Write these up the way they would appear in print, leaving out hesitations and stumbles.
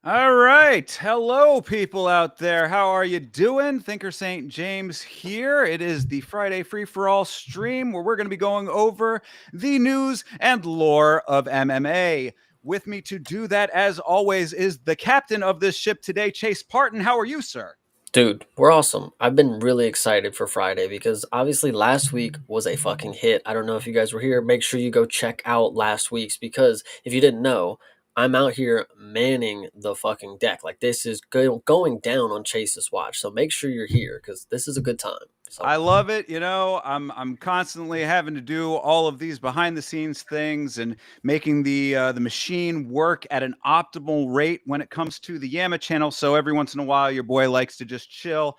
All right. Hello, people out there. How are you doing? Thinker St. James here. It is the Friday Free for All stream where we're going to be going over the news and lore of MMA. With me to do that, as always, is the captain of this ship today, Chase Parton. How are you, sir? Dude, we're awesome. I've been really excited for Friday because obviously last week was a fucking hit. I don't know if you guys were here. Make sure you go check out last week's because if you didn't know, I'm out here manning the fucking deck. Like this is going down on Chase's watch. So make sure you're here because this is a good time. So. I love it. You know, I'm constantly having to do all of these behind the scenes things and making the machine work at an optimal rate when it comes to the Yama channel. So every once in a while, your boy likes to just chill,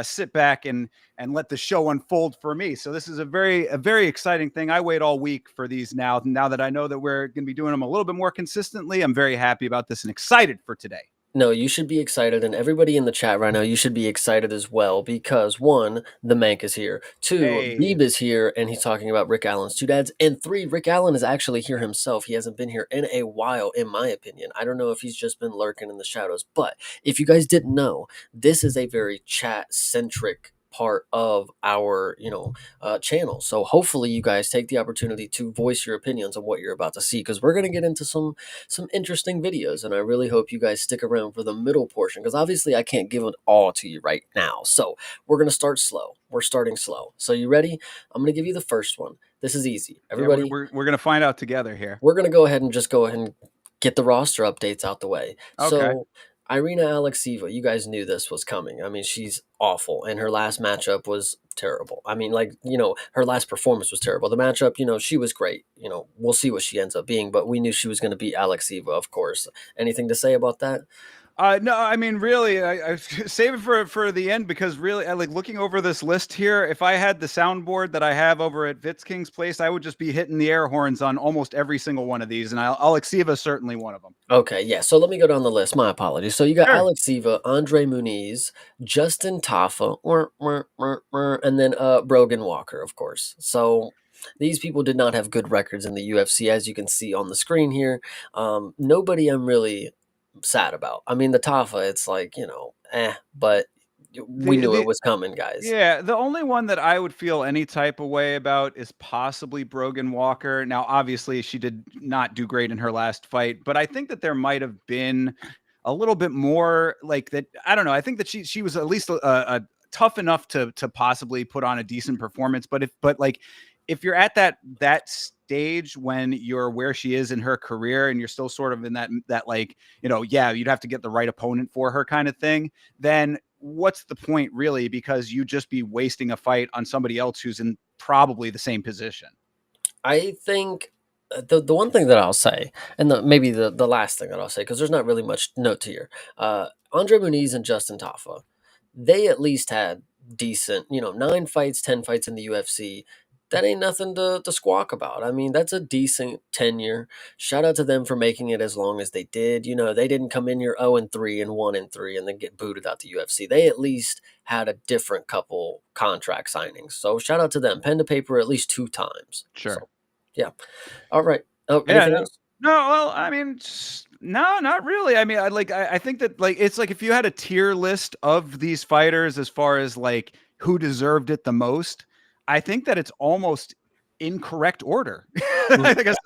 sit back and let the show unfold for me. So this is a very exciting thing. I wait all week for these now. Now that I know that we're going to be doing them a little bit more consistently, I'm very happy about this and excited for today. No, you should be excited, and everybody in the chat right now, you should be excited as well because one, the Mank is here. Two, Beeb is here, and he's talking about Rick Allen's two dads. And three, Rick Allen is actually here himself. He hasn't been here in a while, in my opinion. I don't know if he's just been lurking in the shadows, but if you guys didn't know, this is a very chat-centric part of our channel, so hopefully you guys take the opportunity to voice your opinions on what you're about to see because we're going to get into some interesting videos, and I really hope you guys stick around for the middle portion because obviously I can't give it all to you right now. So we're going to start slow. We're starting slow. So you ready? I'm going to give you the first one. This is easy, everybody. We're going to find out together here. We're going to go ahead and get the roster updates out the way. Okay. So Irina Alekseeva, you guys knew this was coming. I mean, she's awful, and her last matchup was terrible. I mean, her last performance was terrible. The matchup, she was great. We'll see what she ends up being, but we knew she was going to beat Alekseeva, of course. Anything to say about that? No, I mean, really, I save it for the end because really, like looking over this list here, if I had the soundboard that I have over at Vitz King's place, I would just be hitting the air horns on almost every single one of these, and Alekseeva is certainly one of them. Okay, yeah, so let me go down the list. My apologies. So you got Alekseeva, Andre Muniz, Justin Tafa, and then Brogan Walker, of course. So these people did not have good records in the UFC, as you can see on the screen here. Nobody I'm really sad about. I mean, the Tafa, it's like, but we knew it was coming, guys. Yeah, the only one that I would feel any type of way about is possibly Brogan Walker. Now, obviously, she did not do great in her last fight, but I think that there might have been a little bit more like that. I don't know. I think that she was at least a tough enough to possibly put on a decent performance. But if you're at that stage when you're where she is in her career and you're still sort of in that you'd have to get the right opponent for her kind of thing, then what's the point really? Because you just be wasting a fight on somebody else who's in probably the same position. I think the one thing that I'll say, and maybe the last thing that I'll say, because there's not really much note here. Andre Muniz and Justin Tafa, they at least had decent, 9 fights, 10 fights in the UFC. That ain't nothing to squawk about. I mean, that's a decent tenure. Shout out to them for making it as long as they did. They didn't come in here 0-3 and 1-3 and then get booted out the UFC. They at least had a different couple contract signings. So shout out to them. Pen to paper at least 2 times. Sure. So, yeah. All right. Oh, yeah. No, well, I mean, no, not really. I mean, I think that it's like if you had a tier list of these fighters as far as like who deserved it the most, I think that it's almost incorrect order. I guess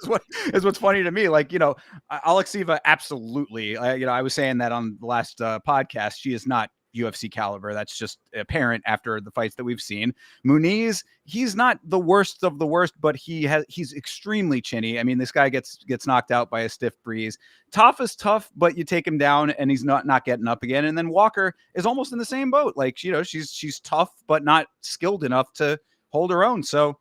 is what's funny to me. Like, Alekseeva, absolutely. I was saying that on the last podcast. She is not UFC caliber. That's just apparent after the fights that we've seen. Muniz, he's not the worst of the worst, but he's extremely chinny. I mean, this guy gets knocked out by a stiff breeze. Tough is tough, but you take him down and he's not getting up again. And then Walker is almost in the same boat. Like, she's tough, but not skilled enough to hold her own. So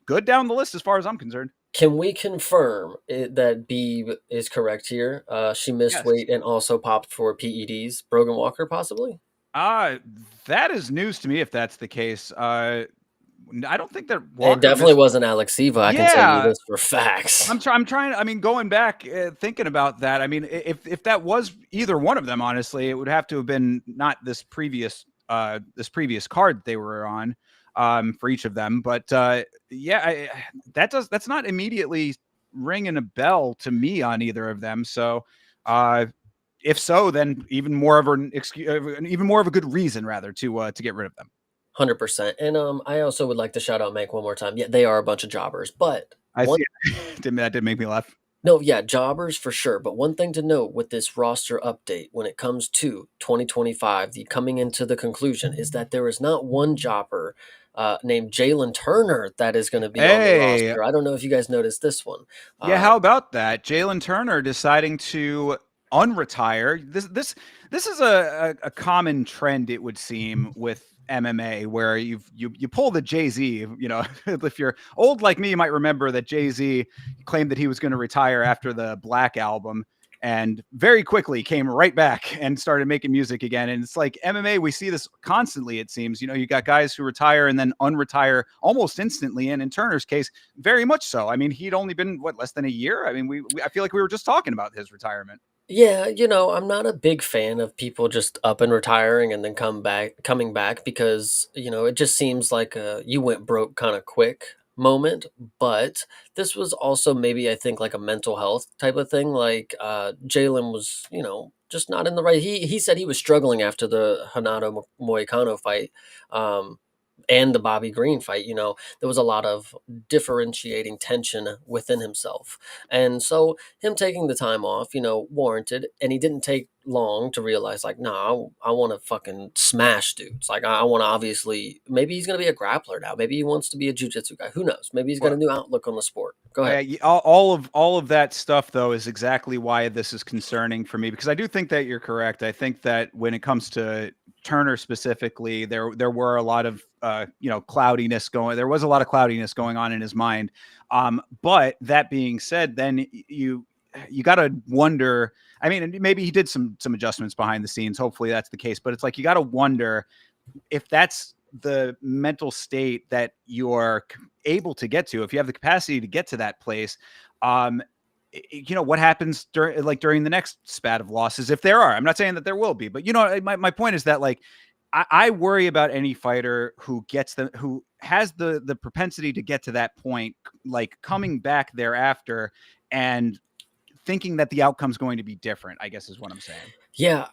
good down the list as far as I'm concerned. Can we confirm that Beeb is correct here? She missed Yes. weight and also popped for PEDs. Brogan Walker, possibly? Uh, that is news to me if that's the case. I don't think that It Walker definitely missed. wasn't Alex Silva. I can tell you Yeah, this for facts. I'm trying. I mean, going back, thinking about that. I mean, if that was either one of them, honestly, it would have to have been not this previous card they were on, for each of them. But yeah, that's not immediately ringing a bell to me on either of them. So, if so, then even more of an excuse, even more of a good reason, rather, to get rid of them. 100%. And I also would like to shout out Mank one more time. Yeah, they are a bunch of jobbers, but I one see. That did make me laugh. no, yeah, jobbers for sure. But one thing to note with this roster update when it comes to 2025, the coming into the conclusion, is that there is not one jobber named Jalin Turner that is going to be on the Hey, roster. I don't know if you guys noticed this one. yeah, how about that? Jalin Turner deciding to unretire. This is a common trend, it would seem, with MMA, where you pull the Jay-Z. If you're old like me, you might remember that Jay-Z claimed that he was going to retire after the Black album, and very quickly came right back and started making music again. And it's like MMA, we see this constantly, it seems. You got guys who retire and then unretire almost instantly. And in Turner's case, very much so. I mean, he'd only been, less than a year? I mean, I feel like we were just talking about his retirement. Yeah, I'm not a big fan of people just up and retiring and then coming back because, it just seems like a you went broke kind of quick moment. But this was also maybe I think like a mental health type of thing. Like Jalen was, just not in the right. He said he was struggling after the Hanato Moicano fight. And the Bobby Green fight, there was a lot of differentiating tension within himself. And so him taking the time off, warranted. And he didn't take long to realize, like, nah, I want to fucking smash dudes. Like, I want to obviously, maybe he's going to be a grappler now. Maybe he wants to be a jujitsu guy. Who knows? Maybe he's got a new outlook on the sport. Go ahead. All of that stuff, though, is exactly why this is concerning for me, because I do think that you're correct. I think that when it comes to Turner specifically, there were a lot of cloudiness going. There was a lot of cloudiness going on in his mind. But that being said, then you got to wonder. I mean, maybe he did some adjustments behind the scenes. Hopefully that's the case. But it's like you got to wonder if that's the mental state that you're able to get to, if you have the capacity to get to that place. What happens during the next spat of losses, if there are. I'm not saying that there will be, but my point is that, like, I worry about any fighter who has the propensity to get to that point, like coming back thereafter and thinking that the outcome's going to be different, I guess is what I'm saying. Yeah.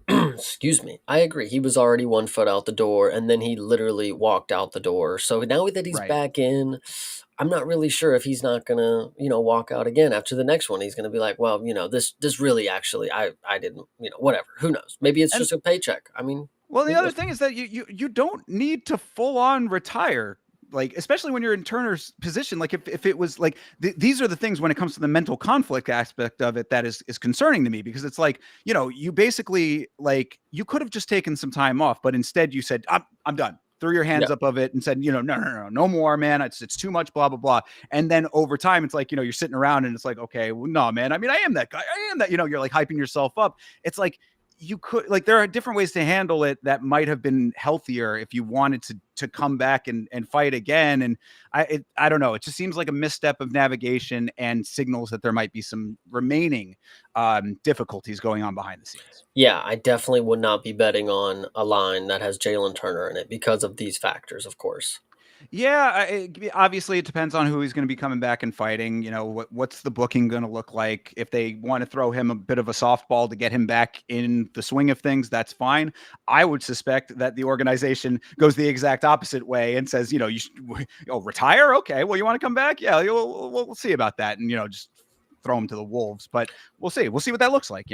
Excuse me. I agree. He was already 1 foot out the door and then he literally walked out the door. So now that he's Right. back in, I'm not really sure if he's not gonna, walk out again after the next one. He's gonna be like, well, this really actually I didn't, whatever. Who knows? Maybe it's And just a paycheck. I mean, well, the who other knows? thing is that you don't need to full on retire. Like, especially when you're in Turner's position, like if it was like these are the things when it comes to the mental conflict aspect of it that is concerning to me, because it's like, you basically, like, you could have just taken some time off, but instead you said, I'm done. Threw your hands Yeah. up of it and said, no more, man. It's too much, blah, blah, blah. And then over time, it's like, you're sitting around and it's like, okay, well, no, man. I mean, I am that guy. I am that, you're like hyping yourself up. It's like, you could, like, there are different ways to handle it that might have been healthier if you wanted to come back and fight again. And I don't know. It just seems like a misstep of navigation and signals that there might be some remaining difficulties going on behind the scenes. Yeah, I definitely would not be betting on a line that has Jalen Turner in it because of these factors, of course. Yeah, obviously it depends on who he's going to be coming back and fighting. What's the booking going to look like? If they want to throw him a bit of a softball to get him back in the swing of things, that's fine. I would suspect that the organization goes the exact opposite way and says, you should retire. Okay, well, you want to come back? Yeah, we'll see about that, and just throw him to the wolves. But we'll see. We'll see what that looks like.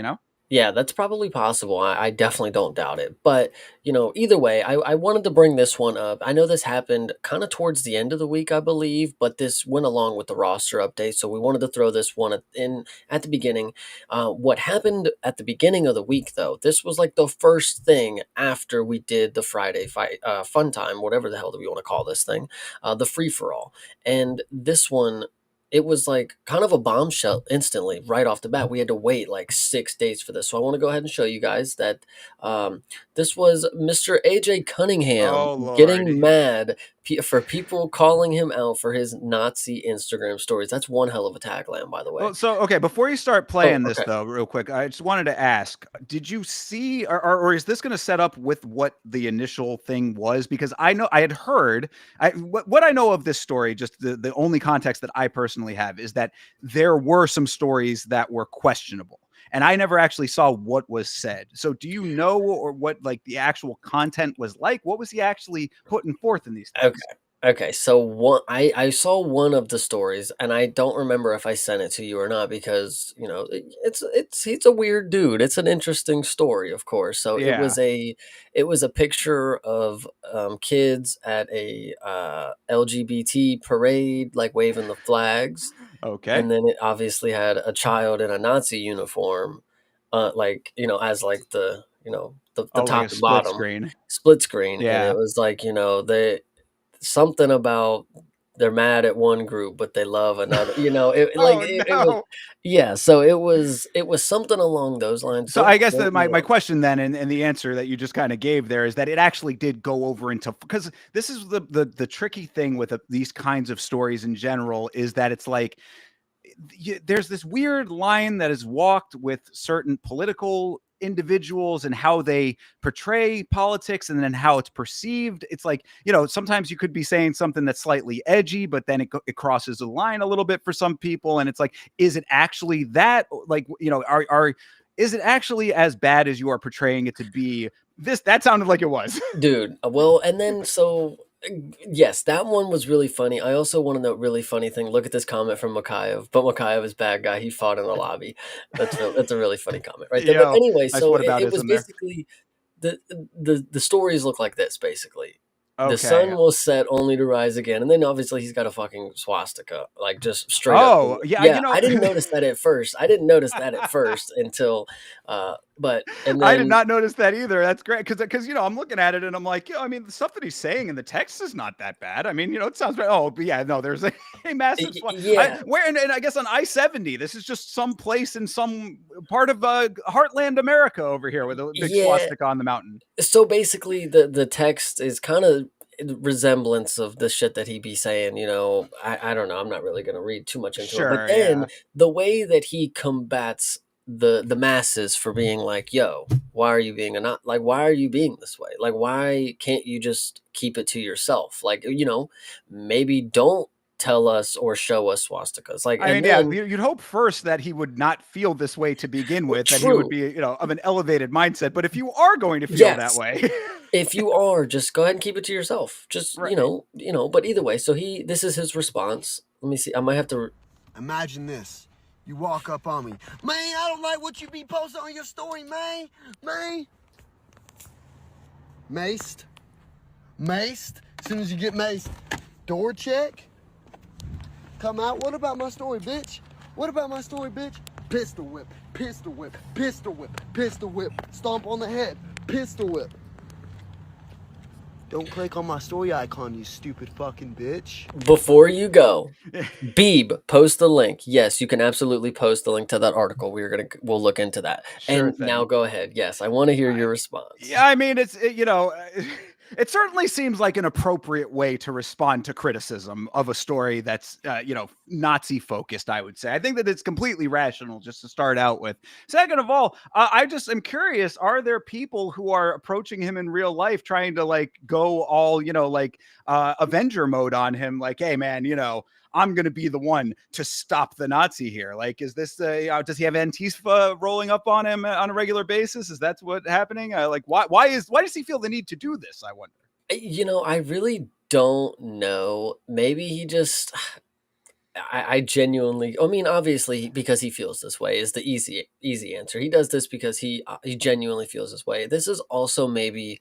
Yeah, that's probably possible. I definitely don't doubt it. But, either way, I wanted to bring this one up. I know this happened kind of towards the end of the week, I believe, but this went along with the roster update. So we wanted to throw this one in at the beginning. What happened at the beginning of the week, though, this was like the first thing after we did the Friday fight, fun time, whatever the hell do we want to call this thing, the free for all. And this one, it was like kind of a bombshell instantly right off the bat. We had to wait like 6 days for this. So I want to go ahead and show you guys that this was Mr. AJ Cunningham Oh getting Lord. mad for people calling him out for his Nazi Instagram stories. That's one hell of a tagline, by the way. Well, so okay, before you start Oh, playing this okay. though, real quick, I just wanted to ask, did you see or is this going to set up with what the initial thing was? Because I know I had heard what I know of this story, just the only context that I personally have is that there were some stories that were questionable. And I never actually saw what was said. So do you know or what like the actual content was like? What was he actually putting forth in these Okay. things? Okay. So I saw one of the stories, and I don't remember if I sent it to you or not because it's he's a weird dude. It's an interesting story, of course. So Yeah. it was a picture of kids at a LGBT parade, like waving the flags, Okay. and then it obviously had a child in a Nazi uniform, like as like the Oh, like a top and split bottom screen. split screen, and Yeah. it was like they something about they're mad at one group, but they love another. Oh It was, no. yeah. So it was something along those lines. So Don't I guess quote that me my on. question then and the answer that you just kind of gave there is that it actually did go over into because this is the tricky thing with these kinds of stories in general is that it's like there's this weird line that is walked with certain political individuals and how they portray politics and then how it's perceived. It's like, sometimes you could be saying something that's slightly edgy, but then it crosses the line a little bit for some people. And it's like, is it actually that like, is it actually as bad as you are portraying it to be? That sounded like it was. Dude, well, and then yes, that one was really funny. I also want to note really funny thing. Look at this comment from Makayev, but Makayev is bad guy. He fought in the lobby. That's a really funny comment right there. But anyway, Nice so it was whataboutism there. basically the the stories look like this basically. The sun Okay. will set only to rise again, and then obviously he's got a fucking swastika, like just straight up. Oh yeah, Yeah, I didn't notice that at first. I didn't notice that at first until, but and I did then not notice that either. That's great because I'm looking at it and I'm like, I mean, the stuff that he's saying in the text is not that bad. I mean, it sounds. Oh, but yeah, no, there's a massive yeah, where and I guess on I-70, this is just some place in some part of Heartland America over here with a big yeah. swastika on the mountain. So basically, the text is kind of resemblance of the shit that he be saying. I don't know. I'm not really gonna read too much into it, but Sure, then yeah. the way that he combats the masses for being like, yo, why are you being a not like why are you being this way? Like why can't you just keep it to yourself? Like, maybe don't tell us or show us swastikas. Like, I and mean, yeah, then you'd hope first that he would not feel this way to begin with, that he would true. be, of an elevated mindset. But if you are going to feel that Yes. way, If you are, just go ahead and keep it to yourself. Just, right. but either way, so this is his response. Let me see. I might have to Imagine this. You walk up on me. Man, I don't like what you be posting on your story, man. Man. Maced. Maced. As soon as you get maced, door check. Come out. What about my story, bitch? What about my story, bitch? Pistol whip. Pistol whip. Pistol whip. Pistol whip. Stomp on the head. Pistol whip. Don't click on my story icon, you stupid fucking bitch. before you go, Beeb, post the link. Yes, you can absolutely post the link to that article. We'll look into that. Sure And now thing. go ahead. Yes, I want to hear your response. Yeah, I mean, it certainly seems like an appropriate way to respond to criticism of a story that's, Nazi focused, I would say. I think that it's completely rational just to start out with. Second of all, I just am curious, are there people who are approaching him in real life trying to like go all, Avenger mode on him? Like, hey, man, I'm going to be the one to stop the Nazi here. Like, is this, does he have Antifa rolling up on him on a regular basis? Is that what's happening? Like, why does he feel the need to do this? I wonder. I really don't know. Maybe he just I genuinely, I mean, obviously, because he feels this way is the easy answer. He does this because he genuinely feels this way. This is also maybe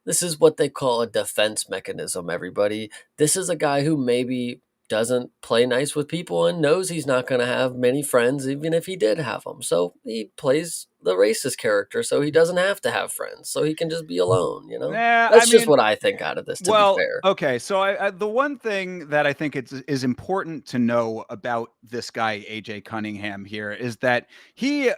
this is what they call a defense mechanism, everybody. This is a guy who maybe doesn't play nice with people and knows he's not going to have many friends, even if he did have them. So he plays the racist character so he doesn't have to have friends, so he can just be alone, you know? Yeah, I That's just mean, what I think out of this, to be well, fair. okay. So the one thing that I think is important to know about this guy AJ Cunningham here is that he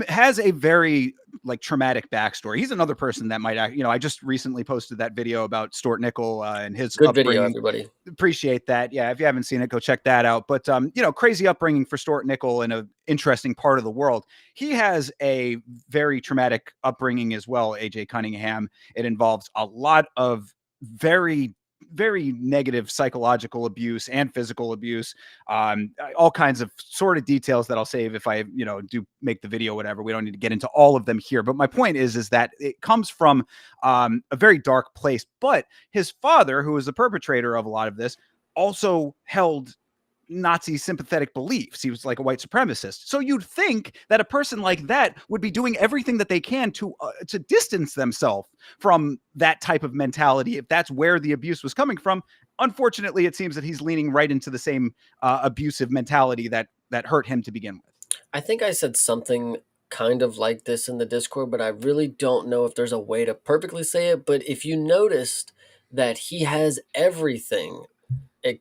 has a very like traumatic backstory. He's another person that might, I just recently posted that video about Stuart Nickel and his Good video, upbringing. everybody. Appreciate that. Yeah, if you haven't seen it, go check that out. But crazy upbringing for Stuart Nickel in an interesting part of the world. He has a very traumatic upbringing as well, AJ Cunningham. It involves a lot of very very negative psychological abuse and physical abuse, all kinds of sort of details that I'll save if I do make the video, whatever. We don't need to get into all of them here, but my point is that it comes from a very dark place. But his father, who was the perpetrator of a lot of this, also held Nazi sympathetic beliefs. He was like a white supremacist. So you'd think that a person like that would be doing everything that they can to distance themselves from that type of mentality, if that's where the abuse was coming from. Unfortunately, it seems that he's leaning right into the same abusive mentality that hurt him to begin with. I think I said something kind of like this in the Discord, but I really don't know if there's a way to perfectly say it. But if you noticed that he has everything,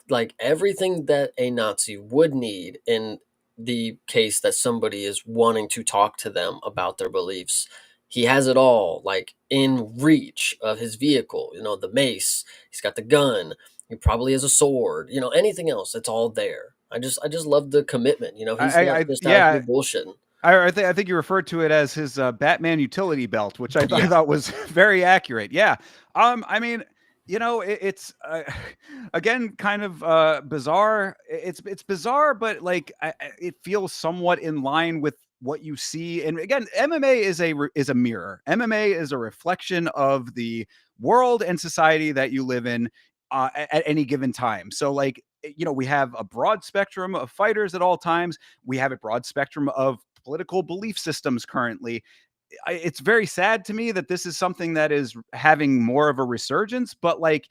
like everything that a Nazi would need in the case that somebody is wanting to talk to them about their beliefs. He has it all, like in reach of his vehicle. The mace. He's got the gun. He probably has a sword. Anything else, it's all there. I just love the commitment. He's not just out here bullshitting. I think you referred to it as his Batman utility belt, which I thought was very accurate. Yeah. I mean, it's again kind of bizarre. It's bizarre, but like it feels somewhat in line with what you see. And again, MMA is a mirror. MMA is a reflection of the world and society that you live in at any given time. So like, we have a broad spectrum of fighters at all times. We have a broad spectrum of political belief systems currently. It's very sad to me that this is something that is having more of a resurgence, but like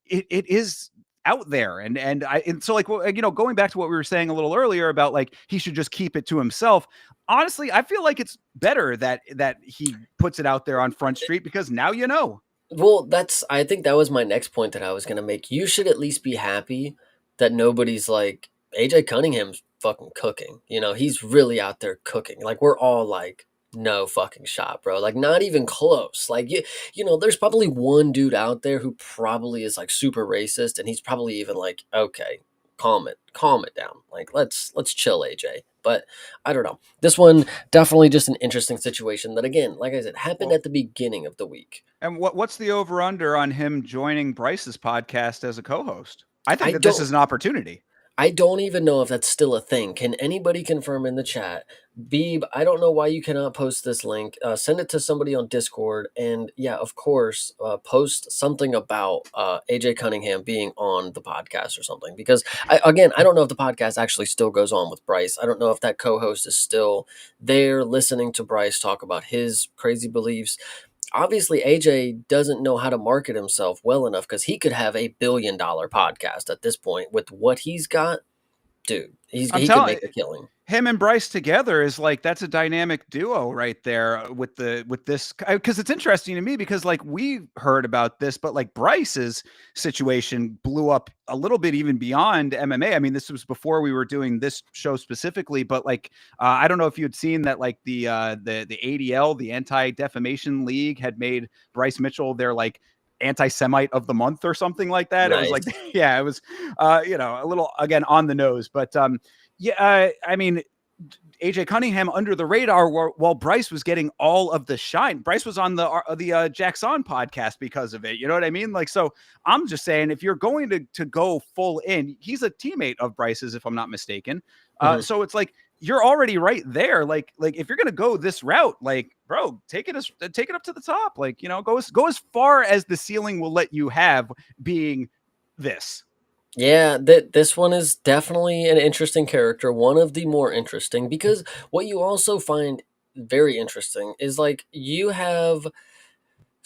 it is out there. And so like, going back to what we were saying a little earlier about like, he should just keep it to himself. Honestly, I feel like it's better that he puts it out there on Front Street, because now Well, I think that was my next point that I was going to make. You should at least be happy that nobody's like, AJ Cunningham's fucking cooking. He's really out there cooking. Like, we're all like, no fucking shot, bro. Like, not even close. Like, there's probably one dude out there who probably is like super racist, and he's probably even like, okay, calm it down. Like, let's chill, AJ. But I don't know. This one definitely just an interesting situation that, again, like I said, happened at the beginning of the week. And what's the over under on him joining Bryce's podcast as a co-host? I think that this is an opportunity. I don't even know if that's still a thing. Can anybody confirm in the chat? Beeb, I don't know why you cannot post this link. Send it to somebody on Discord. And yeah, of course, post something about AJ Cunningham being on the podcast or something. Because, I don't know if the podcast actually still goes on with Bryce. I don't know if that co-host is still there listening to Bryce talk about his crazy beliefs. Obviously, AJ doesn't know how to market himself well enough, because he could have $1 billion podcast at this point with what he's got. Dude, he could make a killing. Him and Bryce together is like, that's a dynamic duo right there with this, because it's interesting to me, because like we heard about this, but like Bryce's situation blew up a little bit even beyond MMA. I mean, this was before we were doing this show specifically, but like I don't know if you had seen that, like the ADL, the Anti-Defamation League, had made Bryce Mitchell their like anti-Semite of the month or something like that. Nice. It was like, yeah, it was a little, again, on the nose, but I mean, AJ Cunningham under the radar while Bryce was getting all of the shine. Bryce was on the Jackson podcast because of it. You know what I mean? Like, so I'm just saying, if you're going to go full in, he's a teammate of Bryce's, if I'm not mistaken. So it's like, you're already right there. Like if you're going to go this route, like, bro, take it up to the top. Like, go as far as the ceiling will let you have, being this. Yeah, this one is definitely an interesting character, one of the more interesting, because what you also find very interesting is like you have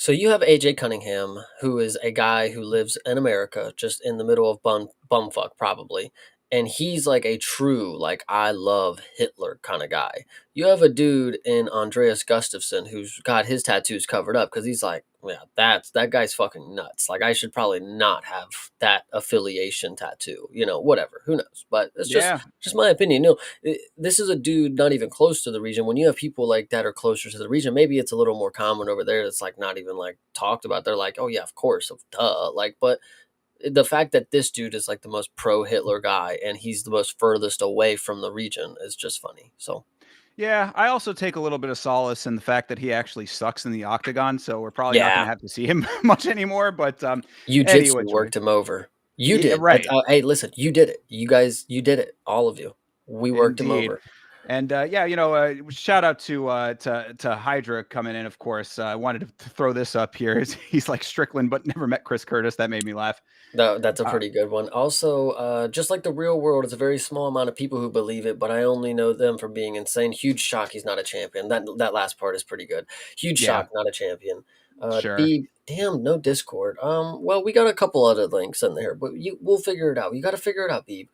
AJ Cunningham, who is a guy who lives in America, just in the middle of bumfuck probably, and he's like a true like I love Hitler kind of guy. You have a dude in Andreas Gustafsson who's got his tattoos covered up because he's like, yeah, that guy's fucking nuts. Like I should probably not have that affiliation tattoo. Whatever. Who knows? But it's Yeah. just my opinion. No, this is a dude not even close to the region. When you have people like that are closer to the region, maybe it's a little more common over there. It's like not even like talked about. They're like, oh yeah, of course, of duh. Like, but the fact that this dude is like the most pro Hitler guy and he's the most furthest away from the region is just funny. So Yeah, I also take a little bit of solace in the fact that he actually sucks in the octagon, so we're probably not going yeah, to have to see him much anymore. But any Jiu-Jitsu which way, worked him over. You yeah, did. right, Hey, listen, you did it. You guys, you did it. All of you. We worked him indeed. over. And yeah, shout out to Hydra coming in. Of course, I wanted to throw this up here. He's like Strickland, but never met Chris Curtis. That made me laugh. That's a Uh, pretty good one. Also, just like the real world, it's a very small amount of people who believe it, but I only know them for being insane. Huge shock, he's not a champion. That last part is pretty good. Huge yeah, shock, not a champion. sure. B, damn, no Discord. Well, we got a couple other links in there, but we'll figure it out. You got to figure it out, Beeb.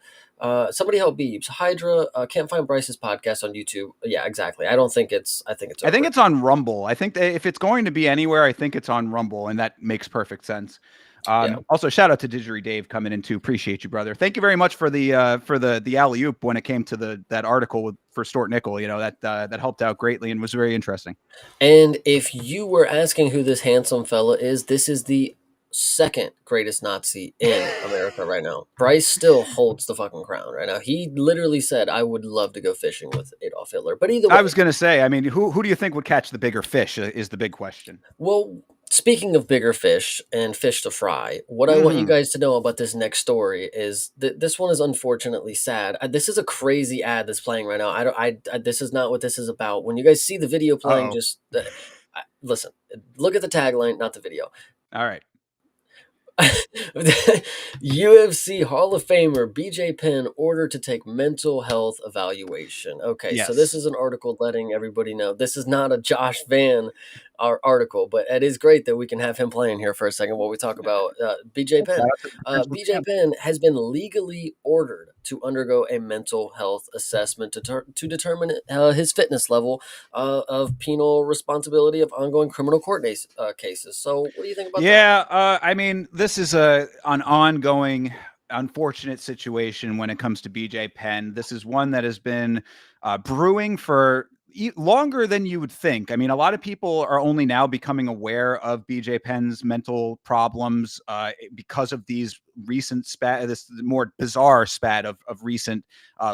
Somebody help Beebs. Hydra can't find Bryce's podcast on YouTube. Yeah, exactly. I don't think it's. I think it's I think over. it's on Rumble. I think that if it's going to be anywhere, I think it's on Rumble, and that makes perfect sense. Yeah. Also, shout out to Didgery Dave coming in too. Appreciate you, brother. Thank you very much for the alley oop when it came to that article for Stort Nickel. That helped out greatly and was very interesting. And if you were asking who this handsome fella is, this is the second greatest Nazi in America right now. Bryce still holds the fucking crown right now. He literally said, I would love to go fishing with Adolf Hitler. But either I way, was gonna say, I mean, who do you think would catch the bigger fish? Is the big question. well, speaking of bigger fish and fish to fry, what I want you Hmm. guys to know about this next story is that this one is unfortunately sad. This is a crazy ad that's playing right now. I don't. This is not what this is about. When you guys see the video playing, Uh-oh. just listen. Look at the tagline, not the video. All right. UFC Hall of Famer BJ Penn ordered to take mental health evaluation. Okay, so this Yes. is an article letting everybody know this is not a Josh Van article, but it is great that we can have him playing here for a second while we talk about BJ Shout Penn. out to the potential BJ champ. Penn has been legally ordered to undergo a mental health assessment to determine his fitness level of penal responsibility of ongoing criminal court cases. So, what do you think about that? Yeah, I mean, this is an ongoing unfortunate situation when it comes to BJ Penn. This is one that has been brewing for longer than you would think. I mean, a lot of people are only now becoming aware of BJ Penn's mental problems because of these this more bizarre spat of recent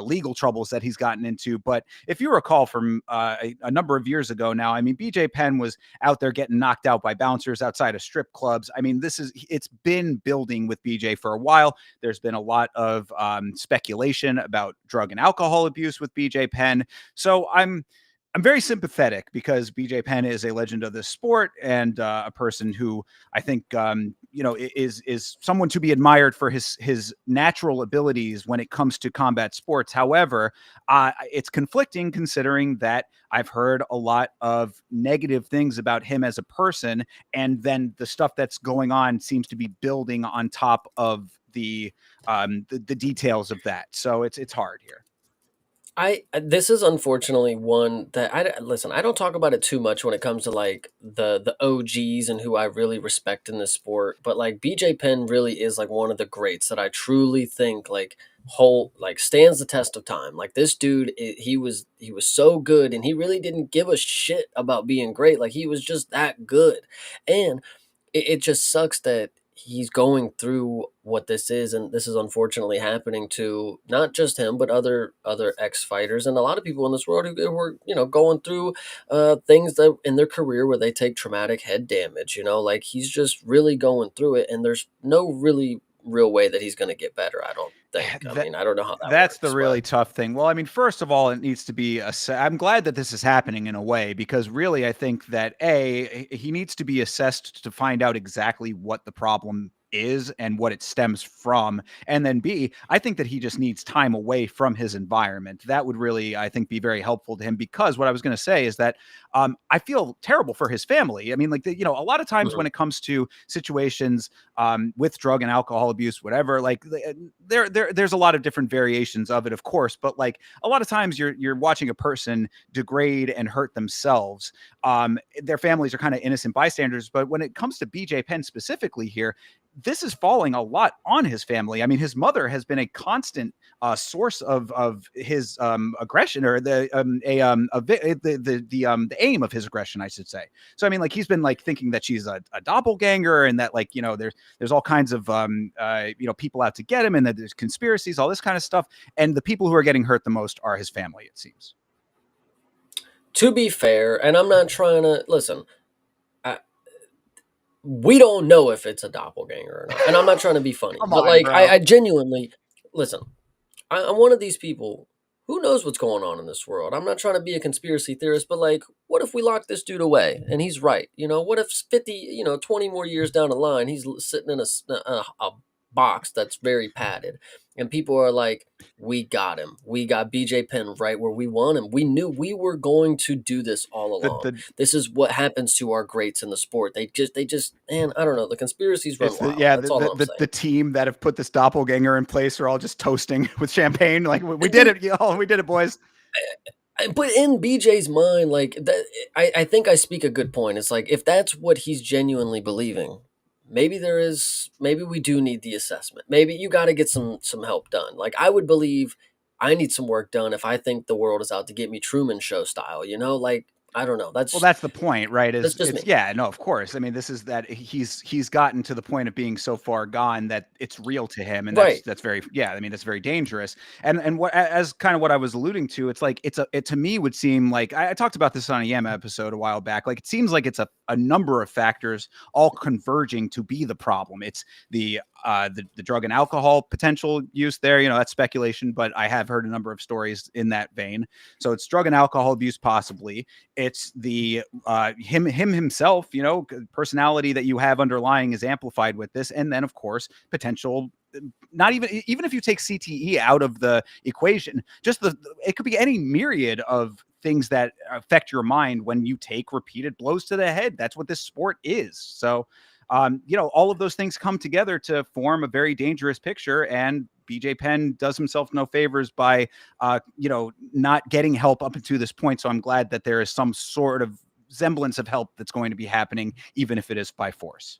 legal troubles that he's gotten into. But if you recall from a number of years ago now, I mean, BJ Penn was out there getting knocked out by bouncers outside of strip clubs. I mean, it's been building with BJ for a while. There's been a lot of speculation about drug and alcohol abuse with BJ Penn. So I'm very sympathetic because BJ Penn is a legend of this sport and a person who I think is someone to be admired for his natural abilities when it comes to combat sports. However, it's conflicting considering that I've heard a lot of negative things about him as a person, and then the stuff that's going on seems to be building on top of the details of that. So it's hard here. This is unfortunately one that I listen. I don't talk about it too much when it comes to like the OGs and who I really respect in this sport. But like BJ Penn really is like one of the greats that I truly think stands the test of time. Like this dude, he was so good, and he really didn't give a shit about being great. Like he was just that good, and it just sucks that he's going through what this is, and this is unfortunately happening to not just him but other ex-fighters and a lot of people in this world who are going through things that in their career where they take traumatic head damage. Like he's just really going through it, and there's no really real way that he's going to get better, I don't think. I That, mean, I don't know how that that's the works, but really tough thing. Well, I mean, first of all, it needs to be I'm glad that this is happening in a way because really I think that he needs to be assessed to find out exactly what the problem is and what it stems from. And then B, I think that he just needs time away from his environment. That would really, I think, be very helpful to him, because what I was going to say is that I feel terrible for his family. I mean, like, a lot of times when it comes to situations with drug and alcohol abuse, whatever, like there's a lot of different variations of it, of course, but like a lot of times you're watching a person degrade and hurt themselves. Their families are kind of innocent bystanders, but when it comes to BJ Penn specifically here, this is falling a lot on his family. I mean, his mother has been a constant source of his aggression, or the aim of his aggression, I should say. So I mean, like, he's been like thinking that she's a doppelganger, and that, like, there's all kinds of people out to get him, and that there's conspiracies, all this kind of stuff. And the people who are getting hurt the most are his family, it seems. To be fair, and I'm not trying to listen, we don't know if it's a doppelganger or not, and I'm not trying to be funny, but like, I genuinely listen. I'm one of these people who knows what's going on in this world. I'm not trying to be a conspiracy theorist, but like, what if we lock this dude away and he's right? What if 50, 20 more years down the line, he's sitting in a box that's very padded, and people are like, we got him. We got BJ Penn right where we want him. We knew we were going to do this all along. This is what happens to our greats in the sport. They just, man, I don't know. The conspiracies run wild. That's all I'm saying. The team that have put this doppelganger in place are all just toasting with champagne. Like, we did it, y'all. We did it, boys. But in BJ's mind, like, that, I think I speak a good point. It's like, if that's what he's genuinely believing, maybe we do need the assessment. Maybe you got to get some help done. Like, I would believe I need some work done if I think the world is out to get me, Truman Show style, like, I don't know. That's the point, right? Yeah, no, of course. I mean, this is that he's gotten to the point of being so far gone that it's real to him, and that's very, I mean, that's very dangerous. And what, as kind of what I was alluding to, it's like it to me would seem like, I talked about this on a Yama episode a while back. Like, it seems like it's a number of factors all converging to be the problem. It's the drug and alcohol potential use there. That's speculation, but I have heard a number of stories in that vein. So it's drug and alcohol abuse, possibly. It's the him himself, personality that you have underlying is amplified with this. And then, of course, potential, not even if you take CTE out of the equation, just it could be any myriad of things that affect your mind when you take repeated blows to the head. That's what this sport is. So all of those things come together to form a very dangerous picture, and BJ Penn does himself no favors by, not getting help up to this point. So I'm glad that there is some sort of semblance of help that's going to be happening, even if it is by force.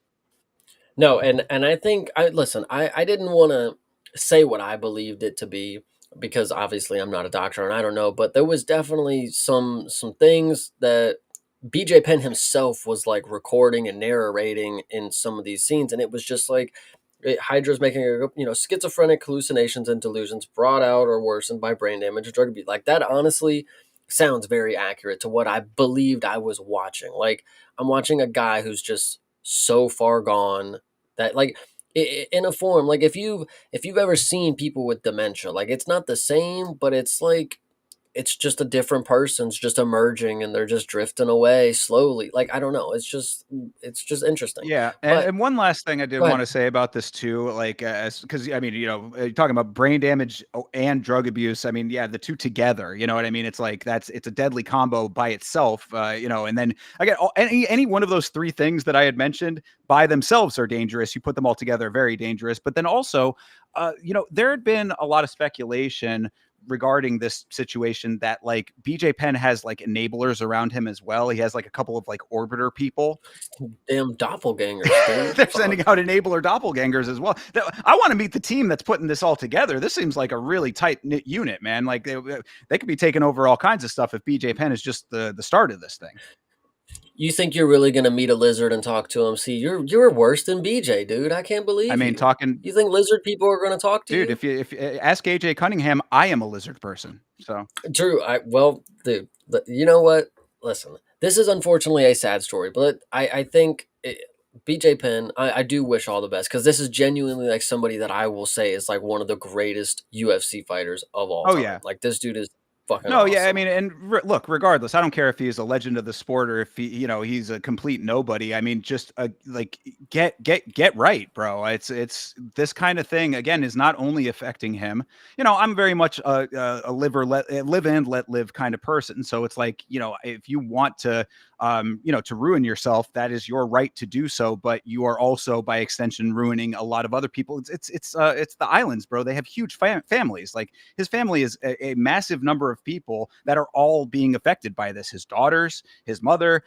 No, and I think I didn't want to say what I believed it to be, because obviously I'm not a doctor and I don't know, but there was definitely some things that BJ Penn himself was like recording and narrating in some of these scenes, and it was just like, Hydra's making schizophrenic hallucinations and delusions brought out or worsened by brain damage or drug abuse. Like, that honestly sounds very accurate to what I believed I was watching. Like, I'm watching a guy who's just so far gone that, like, in a form, like, if you've ever seen people with dementia, like, it's not the same, but it's like, it's just a different person's just emerging and they're just drifting away slowly. Like, I don't know. It's just interesting. Yeah. And one last thing I did want to say about this too, like, because I mean, you're talking about brain damage and drug abuse. I mean, yeah, the two together, you know what I mean? It's like, it's a deadly combo by itself, and then again, any one of those three things that I had mentioned by themselves are dangerous. You put them all together, very dangerous. But then also, there had been a lot of speculation regarding this situation that, like, BJ Penn has like enablers around him as well. He has like a couple of like orbiter people. Damn doppelgangers. They're sending out enabler doppelgangers as well. I want to meet the team that's putting this all together. This seems like a really tight knit unit, man. Like, they could be taking over all kinds of stuff if BJ Penn is just the start of this thing. You think you're really gonna meet a lizard and talk to him? See, you're worse than BJ, dude. I can't believe. I mean, you. You think lizard people are gonna talk to you, dude? If you ask AJ Cunningham, I am a lizard person. So true. Dude, you know what? Listen, this is unfortunately a sad story, but I think BJ Penn, I do wish all the best, because this is genuinely like somebody that I will say is like one of the greatest UFC fighters of all time. Yeah. Like, this dude is fucking No, awesome. yeah, I mean, and look, regardless, I don't care if he's a legend of the sport or if he, he's a complete nobody. I mean, just like get right, bro. It's this kind of thing again is not only affecting him. I'm very much a live and let live kind of person. So it's like, if you want to, to ruin yourself, that is your right to do so. But you are also, by extension, ruining a lot of other people. It's the islands, bro. They have huge families. Like his family is a massive number of people that are all being affected by this. His daughters, his mother,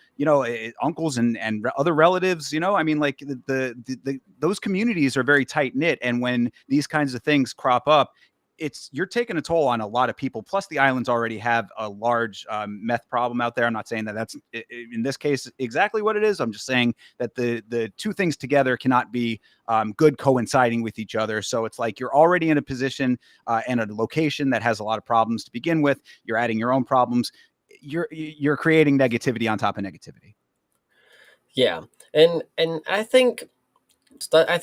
uncles and other relatives. I mean, like those communities are very tight knit, and when these kinds of things crop up, you're taking a toll on a lot of people. Plus, the islands already have a large meth problem out there. I'm not saying that that's in this case exactly what it is. I'm just saying that the two things together cannot be good coinciding with each other. So it's like you're already in a position and a location that has a lot of problems to begin with. You're adding your own problems. You're creating negativity on top of negativity. Yeah, and I think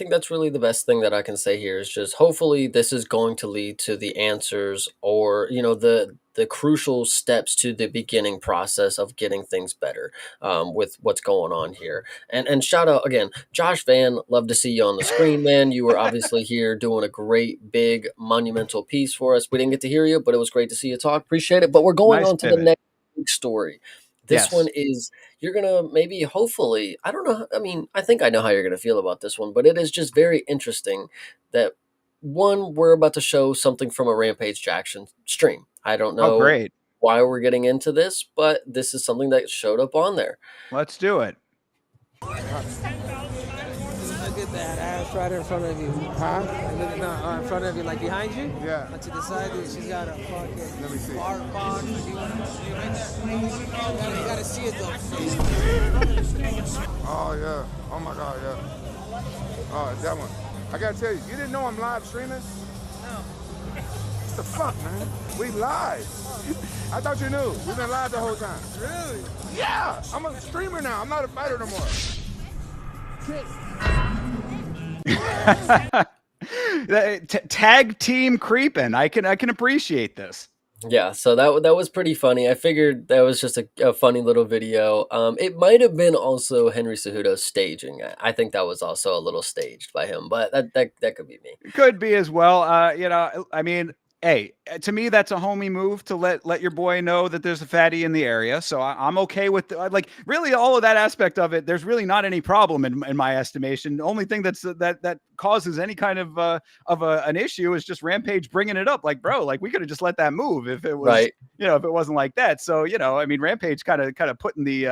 that's really the best thing that I can say here is just hopefully this is going to lead to the answers or the crucial steps to the beginning process of getting things better with what's going on here. And shout out again, Josh Van, love to see you on the screen, man. You were obviously here doing a great big monumental piece for us. We didn't get to hear you, but it was great to see you talk. Appreciate it. But we're going Nice on to pivot. the next big story. This Yes. one is you're going to maybe, hopefully, I don't know. I mean, I think I know how you're going to feel about this one, but it is just very interesting that one, we're about to show something from a Rampage Jackson stream. I don't Oh, know great. why we're getting into this, but this is something that showed up on there. Let's do it. Look at that ass right in front of you. Huh? Look at in front of you, like behind you. Yeah. To the side, she's got a fucking Let me see. bar box. You gotta see it though. Oh, yeah. Oh, my God, yeah. Oh, that one. I got to tell you, you didn't know I'm live streaming? No. What the fuck, man? We live. I thought you knew. We've been live the whole time. Really? Yeah. I'm a streamer now. I'm not a fighter no more. Tag team creeping. I can appreciate this. Yeah, so that was pretty funny. I figured that was just a funny little video. It might have been also Henry Cejudo staging. I think that was also a little staged by him, but that could be me. Could be as well. I mean, hey, to me, that's a homie move to let your boy know that there's a fatty in the area. So I'm okay with like really all of that aspect of it. There's really not any problem in my estimation. The only thing that causes any kind of an issue is just Rampage bringing it up. Like, bro, like we could have just let that move if it was right. If it wasn't like that. So I mean, Rampage kind of putting the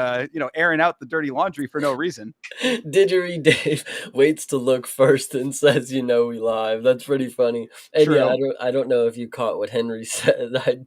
airing out the dirty laundry for no reason. Didgeridoo Dave waits to look first and says, we live. That's pretty funny. And True. yeah, I don't know if you caught what Henry said. I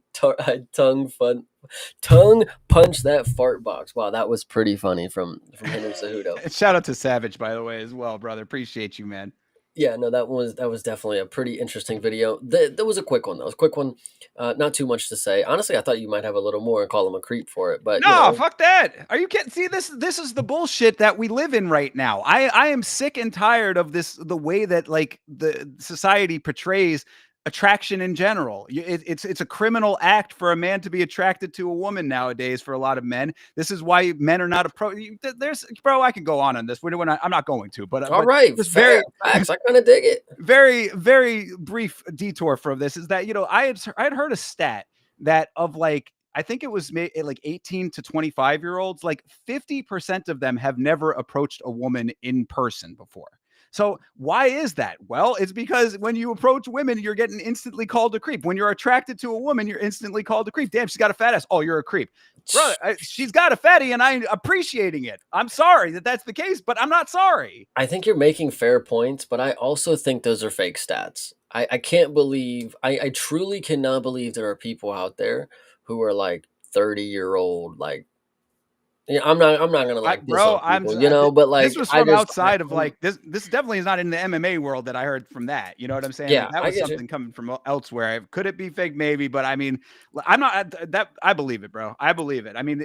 tongue punch that fart box. Wow, that was pretty funny from Henry Cejudo. Shout out to Savage, by the way, as well, brother. Appreciate you, man. Yeah, no, that was definitely a pretty interesting video. That was a quick one. That was a quick one. Not too much to say. Honestly, I thought you might have a little more and call him a creep for it. But no, fuck that. Are you kidding? See, this is the bullshit that we live in right now. I am sick and tired of the way that like the society portrays attraction in general. It's a criminal act for a man to be attracted to a woman nowadays. For a lot of men, this is why men are not bro. I could go on this. I'm not going to. But all right, just fair facts. I kind of dig it. Very, very brief detour from this is that I had heard a stat that of like I think it was like 18 to 25-year-olds, like 50% of them have never approached a woman in person before. So why is that? Well, it's because when you approach women, you're getting instantly called a creep. When you're attracted to a woman, you're instantly called a creep. Damn, she's got a fat ass. Oh, you're a creep. Brother, she's got a fatty and I'm appreciating it. I'm sorry that that's the case, but I'm not sorry. I think you're making fair points, but I also think those are fake stats. I can't believe, I truly cannot believe there are people out there who are like 30-year-old, like, yeah, I'm not gonna like bro. People, but like this was from outside of like this. This definitely is not in the MMA world that I heard from that. You know what I'm saying? Yeah, like, that was something coming from elsewhere. Could it be fake? Maybe, but I mean, I'm not that. I believe it, bro. I believe it. I mean,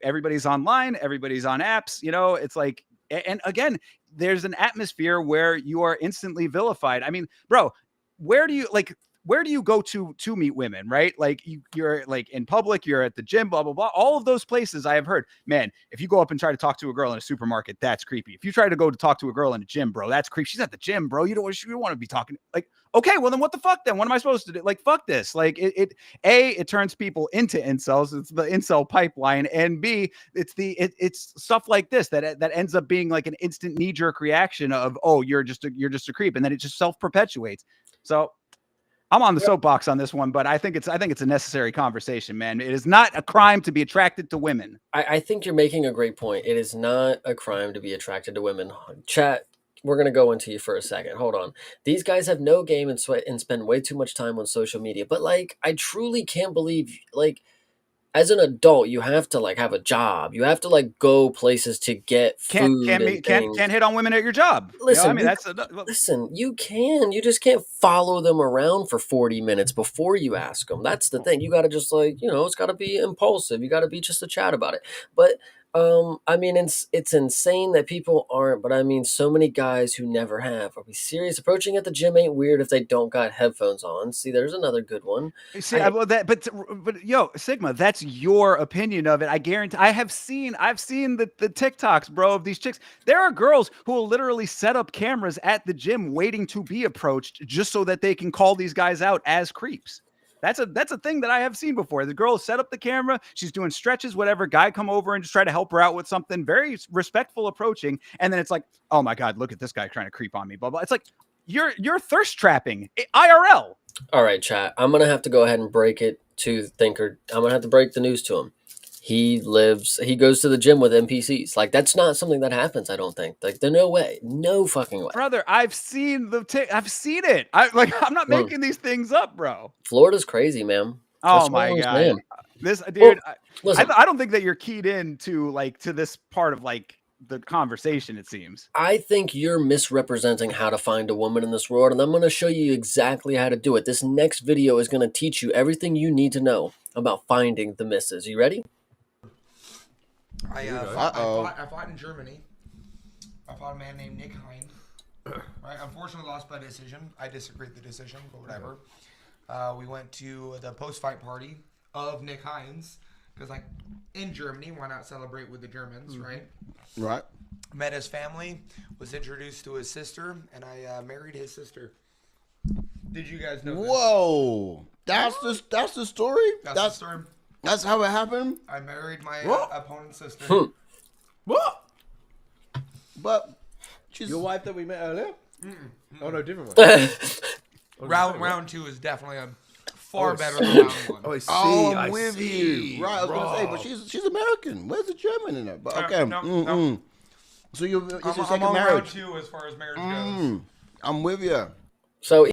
everybody's online, everybody's on apps. It's like, and again, there's an atmosphere where you are instantly vilified. I mean, bro, where do you like? where do you go to meet women, right? Like you're like in public, you're at the gym, blah, blah, blah. All of those places I have heard, man, if you go up and try to talk to a girl in a supermarket, that's creepy. If you try to go to talk to a girl in a gym, bro, that's creepy. She's at the gym, bro. You don't want to be talking like, okay, well then what the fuck then? What am I supposed to do? Like, fuck this. Like it turns people into incels. It's the incel pipeline. And B, it's stuff like this that ends up being like an instant knee-jerk reaction of, oh, you're just a creep. And then it just self-perpetuates. So I'm on the soapbox on this one, but I think it's a necessary conversation, man. It is not a crime to be attracted to women. I think you're making a great point. It is not a crime to be attracted to women. Chat, we're going to go into you for a second. Hold on. These guys have no game and sweat and spend way too much time on social media. But like, I truly can't believe, like, as an adult, you have to like have a job. You have to like go places to get food. Can't hit on women at your job. Listen, you know, listen, you can. You just can't follow them around for 40 minutes before you ask them. That's the thing. You got to just like, it's got to be impulsive. You got to be just a chat about it. But I mean, it's insane that people aren't, but I mean, so many guys who never have. Are we serious? Approaching at the gym ain't weird if they don't got headphones on. See, there's another good one. See, but yo, Sigma, that's your opinion of it. I guarantee I've seen the TikToks, bro, of these chicks. There are girls who will literally set up cameras at the gym waiting to be approached just so that they can call these guys out as creeps. That's a thing that I have seen before. The girl set up the camera. She's doing stretches, whatever. Guy come over and just try to help her out with something. Very respectful approaching. And then it's like, oh my God, look at this guy trying to creep on me. Blah, blah. It's like, you're thirst trapping IRL. All right, chat. I'm going to have to go ahead and break it to Thinker. I'm going to have to break the news to him. He goes to the gym with NPCs. Like, that's not something that happens, I don't think. Like, there's no way. No fucking way. Brother, I've seen it. I'm not making these things up, bro. Florida's crazy, man. Oh my God. Man. This dude, well, I don't think that you're keyed in to this part of like the conversation, it seems. I think you're misrepresenting how to find a woman in this world, and I'm going to show you exactly how to do it. This next video is going to teach you everything you need to know about finding the misses. You ready? I fought in Germany. I fought a man named Nick Hind. Right, unfortunately lost by decision. I disagree with the decision, but whatever. We went to the post-fight party of Nick Hind's because, like, in Germany, why not celebrate with the Germans, right? Right. Met his family, was introduced to his sister, and I married his sister. Did you guys know? Whoa, that's the story. That's the story. That's how it happened. I married my opponent's sister. What? But she's your wife that we met earlier. Oh no, different one. Round two is definitely a far better than round one. Oh, I see. I'm with you. Right, I was gonna say, but she's American. Where's the German in it? But okay. No. So it's your I'm second on marriage. round two as far as marriage goes. I'm with you. So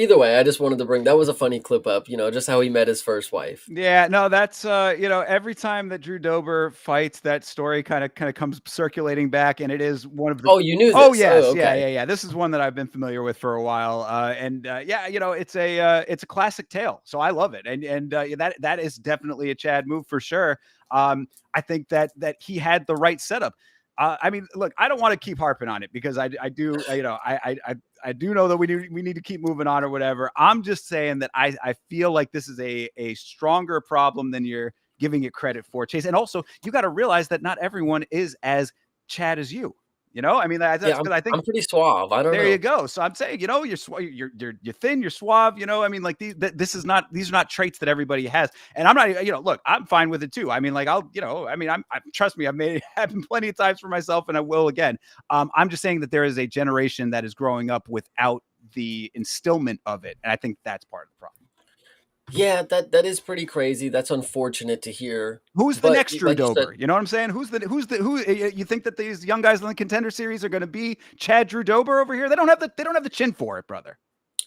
either way, I just wanted to bring, that was a funny clip up, just how he met his first wife. Yeah, no, that's every time that Drew Dober fights, that story kind of comes circulating back, and it is one of the. Oh, you knew this? Oh yes, okay. yeah. This is one that I've been familiar with for a while, it's a classic tale, so I love it, and that is definitely a Chad move for sure. I think that he had the right setup. I mean, look, I don't want to keep harping on it because I do know that we need to keep moving on or whatever. I'm just saying that I feel like this is a stronger problem than you're giving it credit for, Chase. And also, you got to realize that not everyone is as Chad as you. I mean, I think I'm pretty suave. I don't know. There you go. So I'm saying, you're thin, you're suave. I mean, like these are not traits that everybody has. And I'm not, look, I'm fine with it too. I mean, like trust me, I've made it happen plenty of times for myself, and I will again. I'm just saying that there is a generation that is growing up without the instillment of it, and I think that's part of the problem. Yeah, that is pretty crazy. That's unfortunate to hear. Who's the next Drew Dober? You know what I'm saying? Who you think that these young guys in the Contender Series are going to be Chad Drew Dober over here? They don't have the chin for it, brother.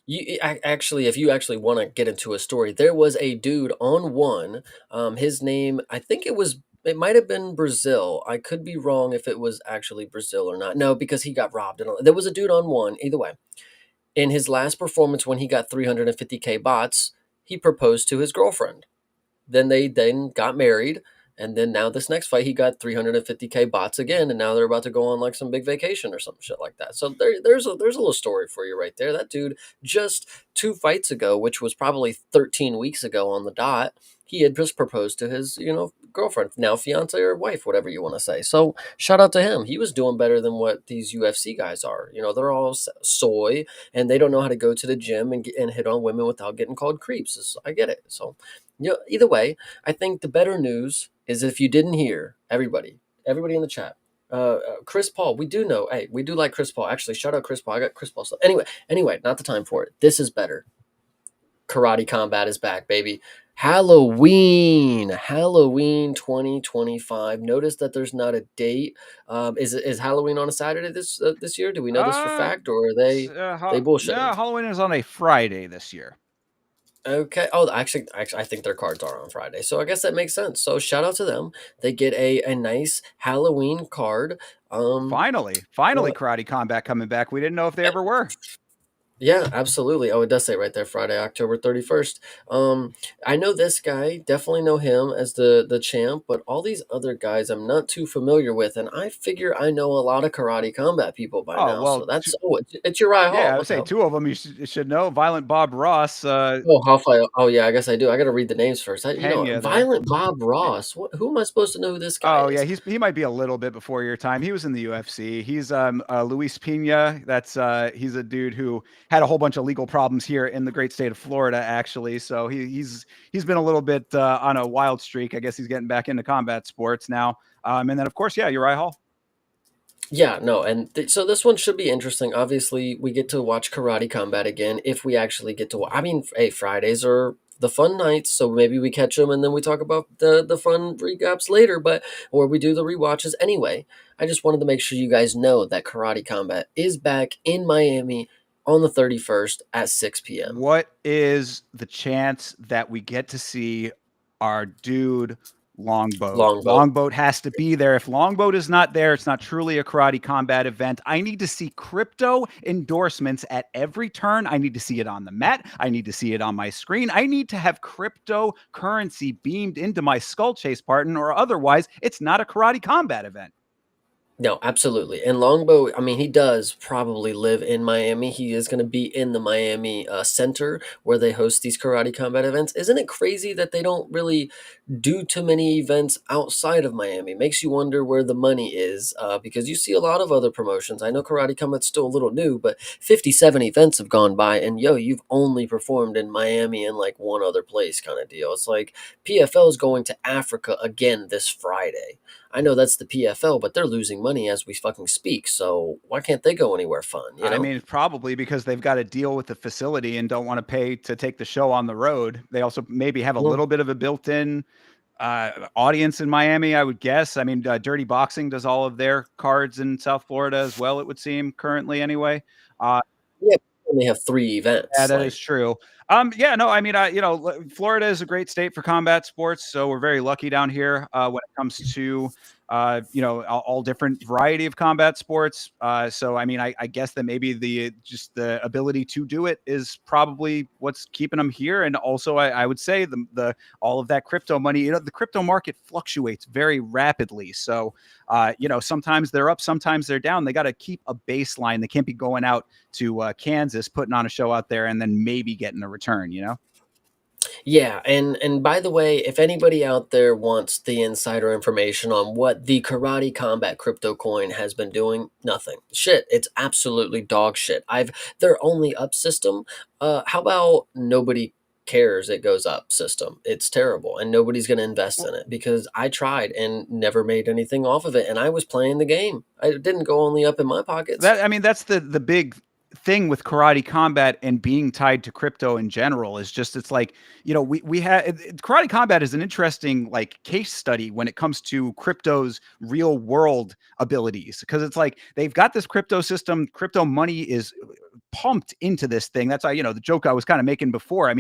If you actually want to get into a story, there was a dude on one. His name, I think it might have been Brazil. I could be wrong if it was actually Brazil or not. No, because he got robbed. There was a dude on one. Either way, in his last performance when he got 350K bots, he proposed to his girlfriend. Then they got married, And then now this next fight, he got 350K bots again, and now they're about to go on like some big vacation or some shit like that. So there's a little story for you right there. That dude just 2 fights ago, which was probably 13 weeks ago on the dot, he had just proposed to his, girlfriend, now fiance or wife, whatever you want to say. So shout out to him. He was doing better than what these UFC guys are. They're all soy and they don't know how to go to the gym and hit on women without getting called creeps. I get it. So, either way, I think the better news is if you didn't hear, everybody in the chat, Chris Paul, we do know, hey, we do like Chris Paul. Actually, shout out Chris Paul. I got Chris Paul stuff. Anyway, not the time for it. This is better. Karate Combat is back, baby. Halloween 2025. Notice that there's not a date. Is Halloween on a Saturday this year? Do we know this for fact, or are they bullshitting? No, Halloween is on a Friday this year. Okay. Oh, actually, I think their cards are on Friday, so I guess that makes sense. So shout out to them. They get a nice Halloween card. Finally, Karate Combat coming back. We didn't know if they ever were. Yeah, absolutely. Oh, it does say right there, Friday, October 31st. I know this guy, definitely know him as the champ, but all these other guys I'm not too familiar with, and I figure I know a lot of Karate Combat people by now. Well, so that's it's Uriah Hall. Yeah, I would say 2 of them you should know. Violent Bob Ross. Oh, yeah, I guess I do. I got to read the names first. Pena Violent Bob Ross. Who am I supposed to know who this guy is? Yeah, he might be a little bit before your time. He was in the UFC. He's Luis Pena. That's he's a dude who had a whole bunch of legal problems here in the great state of Florida, actually. So he's been a little bit on a wild streak. I guess he's getting back into combat sports now. And then of course, Uriah Hall. Yeah, no, and so this one should be interesting. Obviously, we get to watch Karate Combat again if we actually get to. Hey, Fridays are the fun nights, so maybe we catch them and then we talk about the fun recaps later. Or we do the rewatches anyway. I just wanted to make sure you guys know that Karate Combat is back in Miami on the 31st at 6 p.m. What is the chance that we get to see our dude Longboat? Longboat has to be there. If Longboat is not there, it's not truly a Karate Combat event. I need to see crypto endorsements at every turn. I need to see it on the mat. I need to see it on my screen. I need to have cryptocurrency beamed into my Skull Chase partner, or otherwise it's not a Karate Combat event. No, absolutely. And Longbow, he does probably live in Miami. He is going to be in the Miami center where they host these Karate Combat events. Isn't it crazy that they don't really do too many events outside of Miami? Makes you wonder where the money is, because you see a lot of other promotions. I know Karate Combat's still a little new, but 57 events have gone by, and you've only performed in Miami and like one other place kind of deal. It's like PFL is going to Africa again this Friday. I know that's the PFL, but they're losing money as we fucking speak. So why can't they go anywhere fun? Probably because they've got to deal with the facility and don't want to pay to take the show on the road. They also maybe have a little bit of a built-in audience in Miami, I would guess. Dirty Boxing does all of their cards in South Florida as well, it would seem, currently anyway. Yeah, only have 3 events. Yeah, that is true. Florida is a great state for combat sports, so we're very lucky down here when it comes to all different variety of combat sports. I guess that maybe the ability to do it is probably what's keeping them here. And also, I would say the all of that crypto money, the crypto market fluctuates very rapidly. So, sometimes they're up, sometimes they're down. They got to keep a baseline. They can't be going out to Kansas, putting on a show out there, and then maybe getting a return. Yeah, and by the way, if anybody out there wants the insider information on what the Karate Combat crypto coin has been doing, nothing. Shit, it's absolutely dog shit. Their only up system, how about nobody cares it goes up system? It's terrible, and nobody's going to invest in it because I tried and never made anything off of it, and I was playing the game. I didn't go only up in my pockets. That's the big thing with Karate Combat and being tied to crypto in general is just, it's like, we have Karate Combat is an interesting like case study when it comes to crypto's real world abilities, because it's like they've got this crypto system, crypto money is pumped into this thing. That's why, the joke I was kind of making before.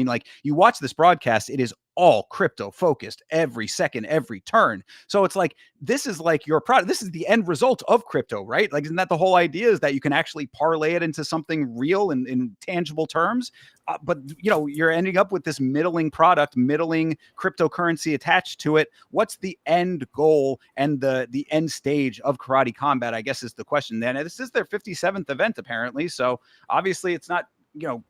You watch this broadcast, it is all crypto focused every second, every turn. So it's like, this is like your product. This is the end result of crypto, right? Like, isn't that the whole idea, is that you can actually parlay it into something real and in tangible terms? But you're ending up with this middling product, middling cryptocurrency attached to it. What's the end goal and the end stage of Karate Combat, I guess, is the question. Then this is their 57th event, apparently. So obviously it's not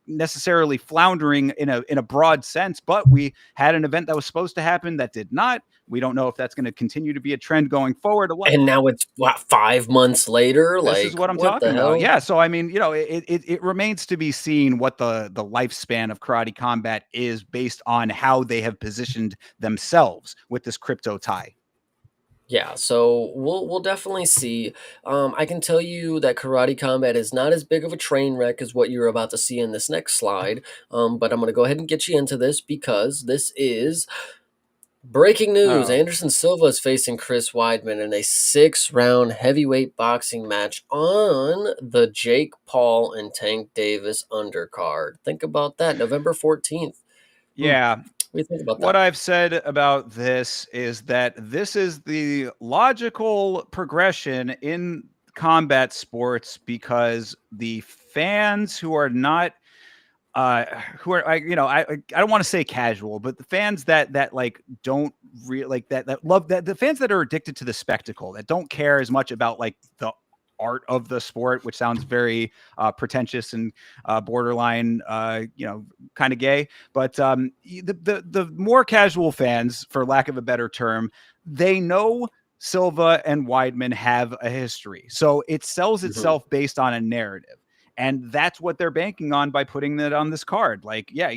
necessarily floundering in a broad sense, but we had an event that was supposed to happen that did not. We don't know if that's going to continue to be a trend going forward. And now it's 5 months later. This is what I'm talking about. Yeah. So I mean, it remains to be seen what the lifespan of Karate Combat is, based on how they have positioned themselves with this crypto tie. Yeah, so we'll definitely see. I can tell you that Karate Combat is not as big of a train wreck as what you're about to see in this next slide. But I'm going to go ahead and get you into this, because this is breaking news. Oh. Anderson Silva is facing Chris Weidman in a 6-round heavyweight boxing match on the Jake Paul and Tank Davis undercard. Think about that, November 14th. Yeah. What do you think about that? What I've said about this is that this is the logical progression in combat sports, because the fans who are not who are, I don't want to say casual, but the fans that like don't really like that love that, the fans that are addicted to the spectacle, that don't care as much about like the art of the sport, which sounds very pretentious and borderline kind of gay, but the more casual fans, for lack of a better term, they know Silva and Weidman have a history, so it sells itself based on a narrative. And that's what they're banking on by putting that on this card. Like, yeah,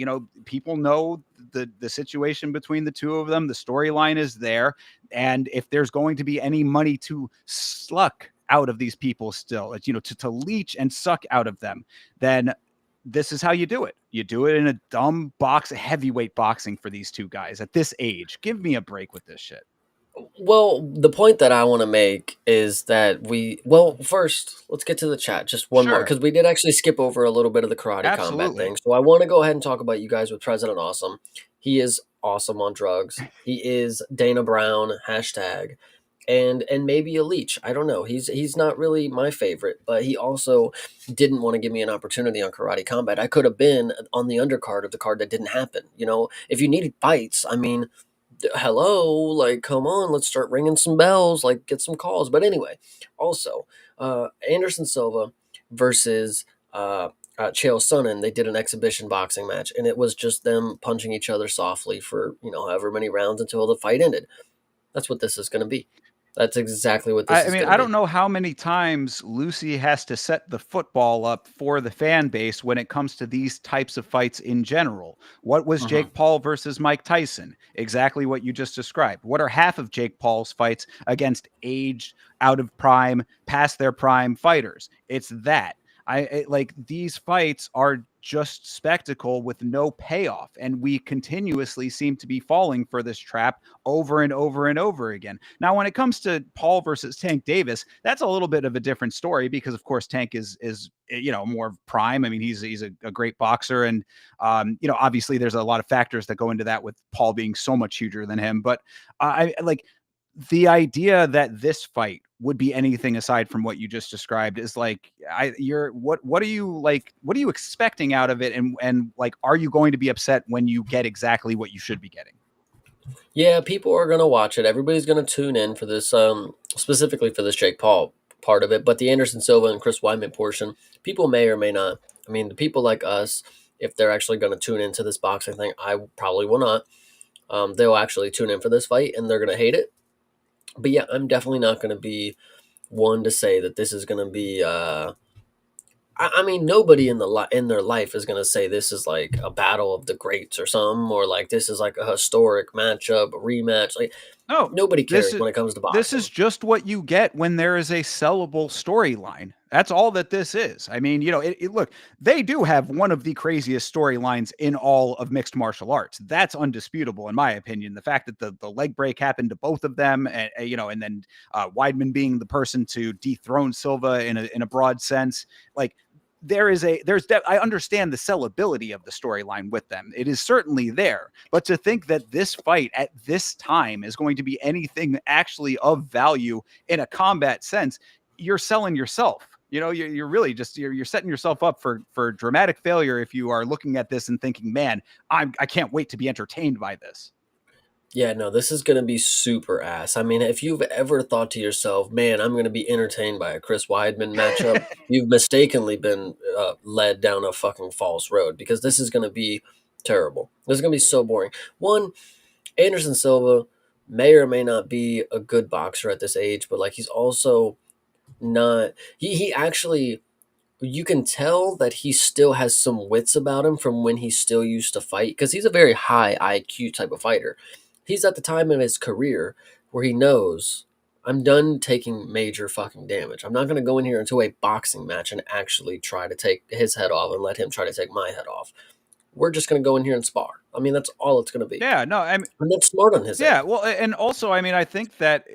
people know the situation between the two of them. The storyline is there. And if there's going to be any money to suck out of these people still, to leech and suck out of them, then this is how you do it. You do it in a dumb heavyweight boxing for these two guys at this age. Give me a break with this shit. Well, the point that I want to make is that first, let's get to the chat. Just one more, because we did actually skip over a little bit of the Karate Combat thing. So I want to go ahead and talk about you guys with President Awesome. He is awesome on drugs. He is Dana Brown, hashtag, and maybe a leech. I don't know. He's not really my favorite, but he also didn't want to give me an opportunity on Karate Combat. I could have been on the undercard of the card that didn't happen. If you needed fights, I mean, hello, like, come on, let's start ringing some bells, like, get some calls. But anyway, also, Anderson Silva versus Chael Sonnen, they did an exhibition boxing match, and it was just them punching each other softly for, however many rounds until the fight ended. That's what this is going to be. That's exactly what this is. I mean, I don't know how many times Lucy has to set the football up for the fan base when it comes to these types of fights in general. What was Jake Paul versus Mike Tyson? Exactly what you just described. What are half of Jake Paul's fights against aged, out of prime, past their prime fighters? It's that. Like, these fights are just spectacle with no payoff, and we continuously seem to be falling for this trap over and over and over again. Now, when it comes to Paul versus Tank Davis, that's a little bit of a different story, because of course Tank is more prime. I mean, he's a great boxer, and obviously there's a lot of factors that go into that, with Paul being so much huger than him. But I like the idea that this fight would be anything aside from what you just described is like, what are you expecting out of it? And like, are you going to be upset when you get exactly what you should be getting? Yeah, people are going to watch it. Everybody's going to tune in for this, specifically for this Jake Paul part of it. But the Anderson Silva and Chris Weidman portion, people may or may not. I mean, the people like us, if they're actually going to tune into this boxing thing, I probably will not. They'll actually tune in for this fight, and they're going to hate it. But yeah, I'm definitely not going to be one to say that this is going to be. I mean, nobody in their life is going to say this is like a battle of the greats or something, or like this is like a historic matchup, a rematch. Like, no, nobody cares when it comes to boxing. This is just what you get when there is a sellable storyline. That's all that this is. I mean, look, they do have one of the craziest storylines in all of mixed martial arts. That's undisputable, in my opinion. The fact that the leg break happened to both of them, and then Weidman being the person to dethrone Silva in a broad sense, like, I understand the sellability of the storyline with them. It is certainly there, but to think that this fight at this time is going to be anything actually of value in a combat sense, you're selling yourself. You're really just you're setting yourself up for dramatic failure if you are looking at this and thinking, man, I can't wait to be entertained by this. Yeah, no, this is going to be super ass. I mean, if you've ever thought to yourself, man, I'm going to be entertained by a Chris Weidman matchup, you've mistakenly been led down a fucking false road, because this is going to be terrible. This is going to be so boring. One, Anderson Silva may or may not be a good boxer at this age, but like he's also not, he actually, you can tell that he still has some wits about him from when he still used to fight, because he's a very high IQ type of fighter. He's at the time of his career where he knows, I'm done taking major fucking damage. I'm not going to go in here into a boxing match and actually try to take his head off and let him try to take my head off. We're just going to go in here and spar. I mean, that's all it's going to be. Yeah, no, I mean, and that's smart on his end. Yeah, well, and also, I mean, I think that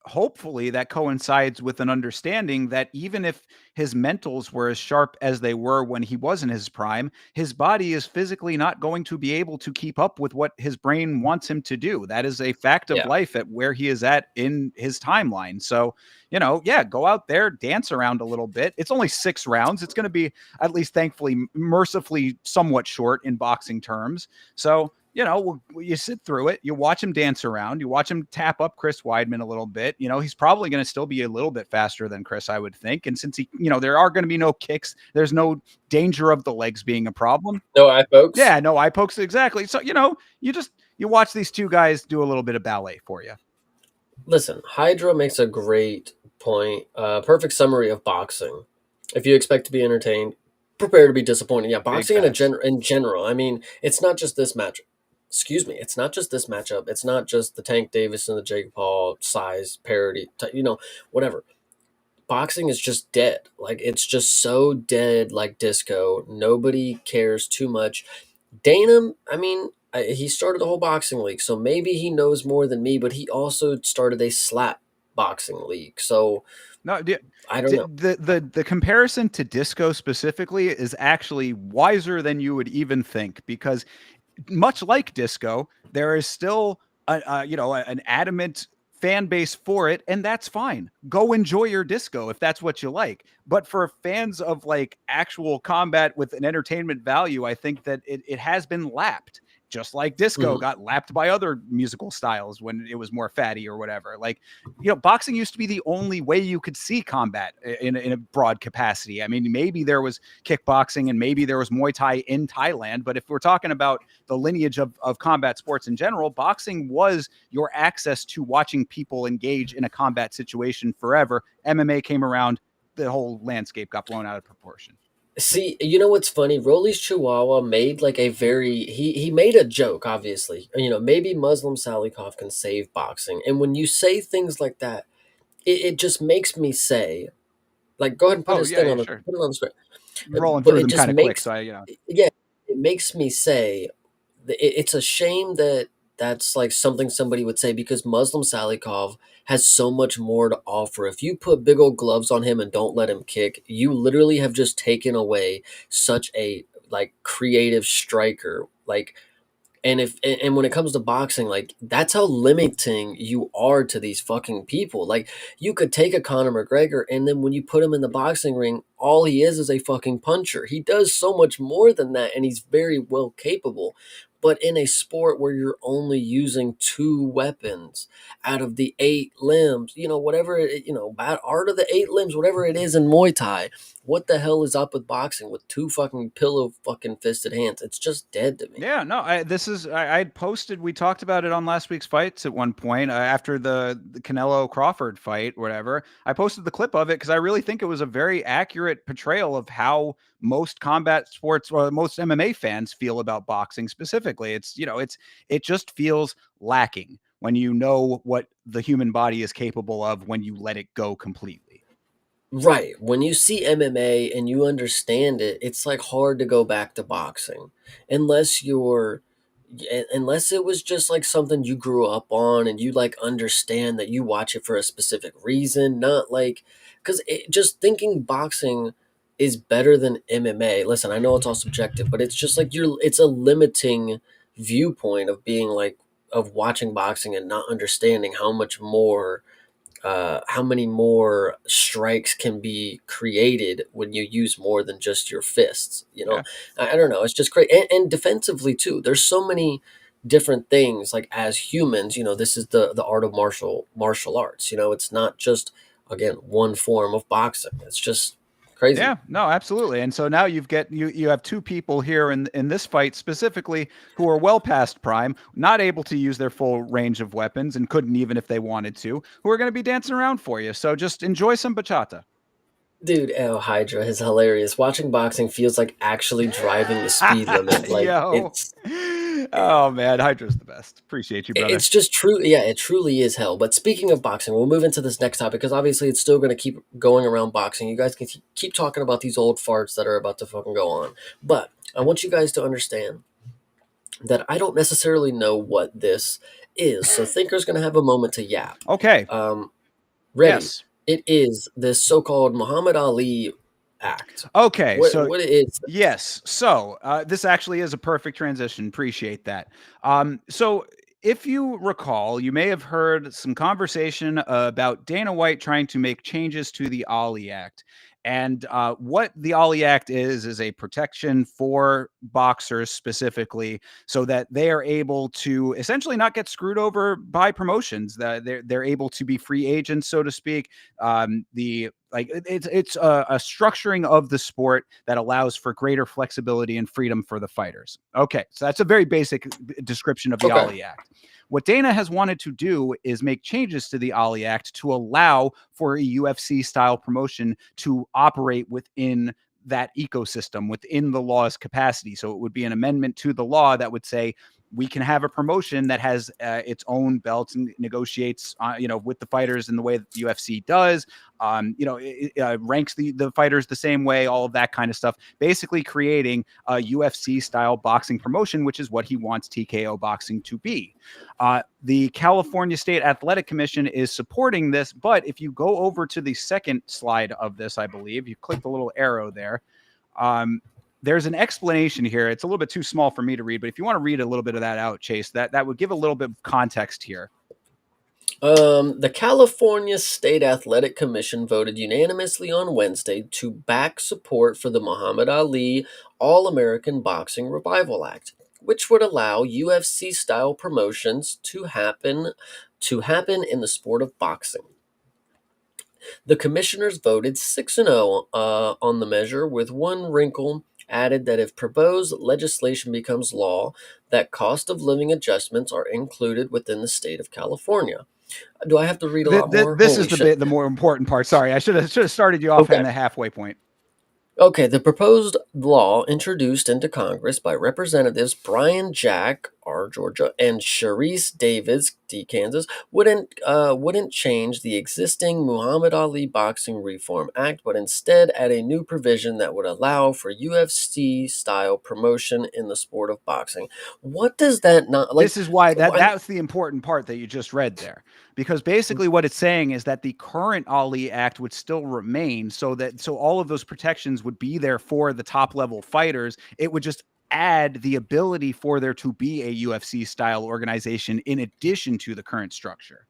hopefully that coincides with an understanding that even if his mentals were as sharp as they were when he was in his prime, his body is physically not going to be able to keep up with what his brain wants him to do. That is a fact of life at where he is at in his timeline. So, go out there, dance around a little bit. It's only 6 rounds. It's going to be, at least thankfully, mercifully somewhat short in boxing terms. So, you sit through it, you watch him dance around, you watch him tap up Chris Weidman a little bit. He's probably going to still be a little bit faster than Chris, I would think. And since there are going to be no kicks, there's no danger of the legs being a problem. No eye pokes. Yeah, no eye pokes. Exactly. So, you watch these two guys do a little bit of ballet for you. Listen, Hydra makes a great point. Perfect summary of boxing. If you expect to be entertained, prepare to be disappointed. Yeah, boxing in general. I mean, it's not just this match. It's not just this matchup. It's not just the Tank Davis and the Jake Paul size parody, whatever. Boxing is just dead. Like, it's just so dead, like disco. Nobody cares too much. Dana, I mean, he started the whole boxing league, so maybe he knows more than me, but he also started a slap boxing league. So, no, I don't know. The comparison to disco specifically is actually wiser than you would even think, because much like disco, there is still an adamant fan base for it, and that's fine. Go enjoy your disco if that's what you like. But for fans of like actual combat with an entertainment value, I think that it has been lapped. Just like disco got lapped by other musical styles when it was more fatty or whatever. Like, boxing used to be the only way you could see combat in a broad capacity. I mean, maybe there was kickboxing and maybe there was Muay Thai in Thailand, but if we're talking about the lineage of combat sports in general, boxing was your access to watching people engage in a combat situation forever. MMA came around, the whole landscape got blown out of proportion. See, you know what's funny? Rolly's Chihuahua made like he made a joke, obviously. Maybe Muslim Salikov can save boxing. And when you say things like that, it just makes me say, like, go ahead and put put it on the screen. You're rolling through them kind of quick, so yeah, it makes me say it's a shame that that's like something somebody would say, because Muslim Salikov has so much more to offer. If you put big old gloves on him and don't let him kick, you literally have just taken away such a like creative striker. Like, and when it comes to boxing, like, that's how limiting you are to these fucking people. Like, you could take a Conor McGregor, and then when you put him in the boxing ring, all he is a fucking puncher. He does so much more than that, and he's very well capable. But in a sport where you're only using 2 weapons out of the 8 limbs, whatever, art of the 8 limbs, whatever it is in Muay Thai, what the hell is up with boxing with 2 fucking pillow fucking fisted hands? It's just dead to me. Yeah, no, I posted, we talked about it on last week's fights at one point after the Canelo Crawford fight, whatever. I posted the clip of it because I really think it was a very accurate portrayal of how most combat sports or most MMA fans feel about boxing specifically. It just feels lacking when you know what the human body is capable of when you let it go completely. Right. When you see MMA and you understand it, it's like hard to go back to boxing unless it was just like something you grew up on and you like understand that you watch it for a specific reason, not like, because just thinking boxing is better than MMA. Listen, I know it's all subjective, but it's just like it's a limiting viewpoint of being like, of watching boxing and not understanding how many more strikes can be created when you use more than just your fists. Yeah. I don't know. It's just great. And defensively too. There's so many different things. Like as humans, this is the art of martial arts. It's not just, again, one form of boxing. It's just crazy. Yeah, no, absolutely. And so now you have two people here in this fight specifically who are well past prime, not able to use their full range of weapons and couldn't even if they wanted to, who are going to be dancing around for you. So just enjoy some bachata. Dude, Hydra is hilarious. Watching boxing feels like actually driving the speed limit. Like it's oh man, Hydra's the best. Appreciate you, brother. It's just true. Yeah, it truly is hell. But speaking of boxing, we'll move into this next topic because obviously it's still going to keep going around boxing. You guys can keep talking about these old farts that are about to fucking go on. But I want you guys to understand that I don't necessarily know what this is. So Thinker's going to have a moment to yap. Okay. Ready. Yes. It is this so-called Muhammad Ali Act. Okay. What is this? Yes. So this actually is a perfect transition. Appreciate that. So if you recall, you may have heard some conversation about Dana White trying to make changes to the Ali Act. And what the Ali Act is a protection for boxers specifically so that they are able to essentially not get screwed over by promotions. They're able to be free agents, so to speak. It's a structuring of the sport that allows for greater flexibility and freedom for the fighters. Okay, so that's a very basic description of the Ali Act. What Dana has wanted to do is make changes to the Ali Act to allow for a UFC style promotion to operate within that ecosystem, within the law's capacity. So it would be an amendment to the law that would say we can have a promotion that has its own belts and negotiates, with the fighters in the way that the UFC does. It ranks the fighters the same way, all of that kind of stuff, basically creating a UFC style boxing promotion, which is what he wants TKO boxing to be. The California State Athletic Commission is supporting this, but if you go over to the second slide of this, I believe you click the little arrow there. There's an explanation here. It's a little bit too small for me to read, but if you want to read a little bit of that out, Chase, that would give a little bit of context here. The California State Athletic Commission voted unanimously on Wednesday to back support for the Muhammad Ali All-American Boxing Revival Act, which would allow UFC-style promotions to happen in the sport of boxing. The commissioners voted 6-0 on the measure, with one wrinkle added that if proposed legislation becomes law, that cost of living adjustments are included within the state of California. Do I have to read a lot more? This is the more important part. Sorry, I should have started you off in the halfway point. Okay, the proposed law introduced into Congress by Representatives Brian Jack, R. Georgia, and Sharice Davids, D. Kansas, wouldn't change the existing Muhammad Ali Boxing Reform Act, but instead add a new provision that would allow for UFC-style promotion in the sport of boxing. What does that not like? This is why that's the important part that you just read there, because basically what it's saying is that the current Ali Act would still remain, so all of those protections would be there for the top level fighters. It would just add the ability for there to be a UFC style organization in addition to the current structure.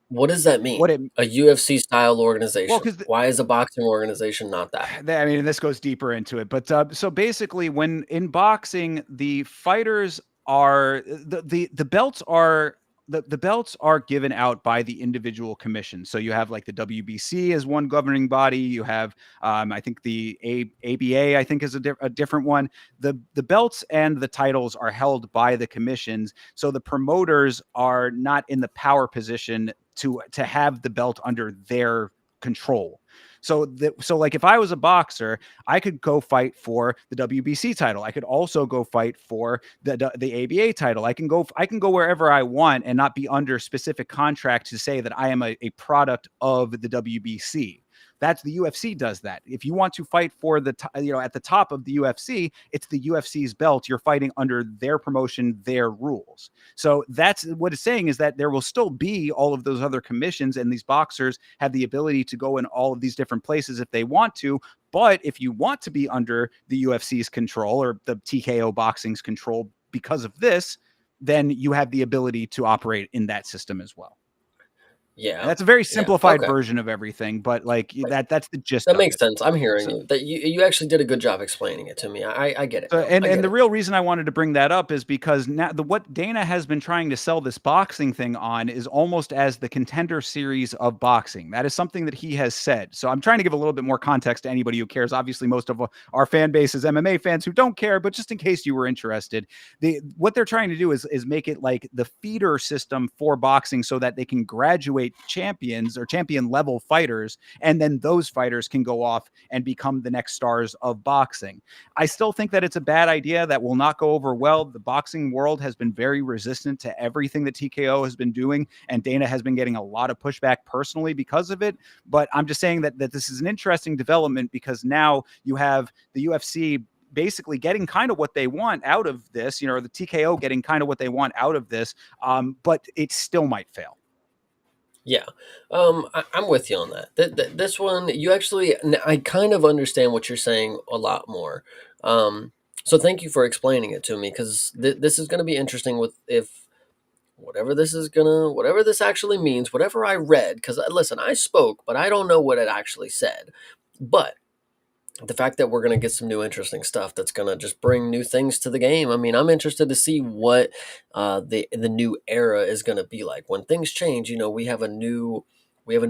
What does that mean? A UFC style organization? Well, why is a boxing organization not that? I mean, this goes deeper into it, but so basically, when in boxing, the fighters are the belts are. The belts are given out by the individual commission. So you have like the WBC as one governing body. You have, I think the ABA, I think is a different one. The belts and the titles are held by the commissions. So the promoters are not in the power position to have the belt under their control. So like if I was a boxer, I could go fight for the WBC title. I could also go fight for the ABA title. I can go wherever I want and not be under specific contract to say that I am a product of the WBC. That's the UFC does that. If you want to fight for at the top of the UFC, it's the UFC's belt. You're fighting under their promotion, their rules. So that's what it's saying, is that there will still be all of those other commissions, and these boxers have the ability to go in all of of these different places if they want to. But if you want to be under the UFC's control or the TKO Boxing's control because of this, then you have the ability to operate in that system as well. Yeah, and that's a very simplified okay. version of everything, but like that's the gist That of makes it. sense. I'm hearing you. That you actually did a good job explaining it to me. I get it So, now. I and get the it. real reason I wanted to bring that up is because now what Dana has been trying to sell this boxing thing on is almost as the Contender Series of boxing. That is something that he has said. So I'm trying to give a little bit more context to anybody who cares. Obviously, most of our fan base is MMA fans who don't care, but just in case you were interested, what they're trying to do is make it like the feeder system for boxing so that they can graduate champions or champion level fighters, and then those fighters can go off and become the next stars of boxing. I still think that it's a bad idea that will not go over well. The boxing world has been very resistant to everything that TKO has been doing, and Dana has been getting a lot of pushback personally because of it. But I'm just saying that this is an interesting development because now you have the UFC basically getting kind of what they want out of this, the TKO getting kind of what they want out of this, but it still might fail. Yeah, I'm with you on that. This one, I kind of understand what you're saying a lot more. So thank you for explaining it to me because this is going to be interesting with if whatever this actually means, whatever I read. Because listen, I spoke, but I don't know what it actually said. But the fact that we're going to get some new interesting stuff that's going to just bring new things to the game. I mean, I'm interested to see what the new era is going to be like when things change. We have a new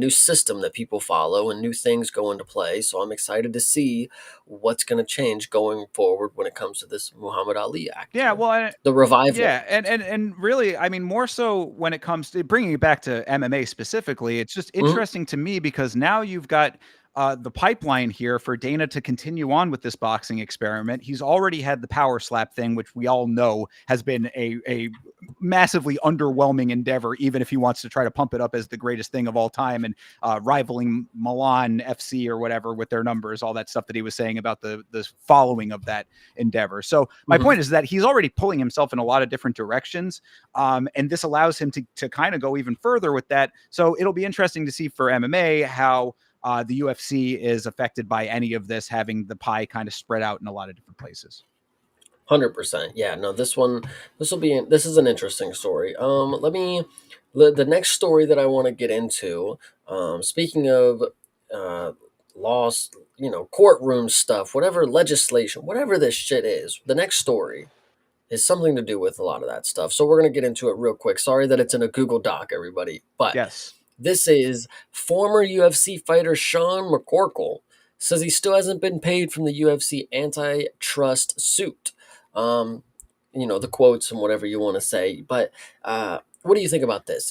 system that people follow and new things go into play. So I'm excited to see what's going to change going forward when it comes to this Muhammad Ali act. Yeah, well, the revival. Yeah, and really, I mean, more so when it comes to bringing it back to MMA specifically, it's just interesting to me because now you've got the pipeline here for Dana to continue on with this boxing experiment. He's already had the power slap thing, which we all know has been a massively underwhelming endeavor, even if he wants to try to pump it up as the greatest thing of all time and rivaling Milan FC or whatever with their numbers, all that stuff that he was saying about the following of that endeavor. So my point is that he's already pulling himself in a lot of different directions. And this allows him to kind of go even further with that. So it'll be interesting to see for MMA how the UFC is affected by any of this, having the pie kind of spread out in a lot of different places. 100%. Yeah, no, this is an interesting story. The next story that I want to get into, speaking of laws, courtroom stuff, whatever legislation, whatever this shit is, the next story is something to do with a lot of that stuff. So we're going to get into it real quick. Sorry that it's in a Google Doc, everybody, but yes. This is former UFC fighter Sean McCorkle says he still hasn't been paid from the UFC antitrust suit. The quotes and whatever you want to say. But what do you think about this?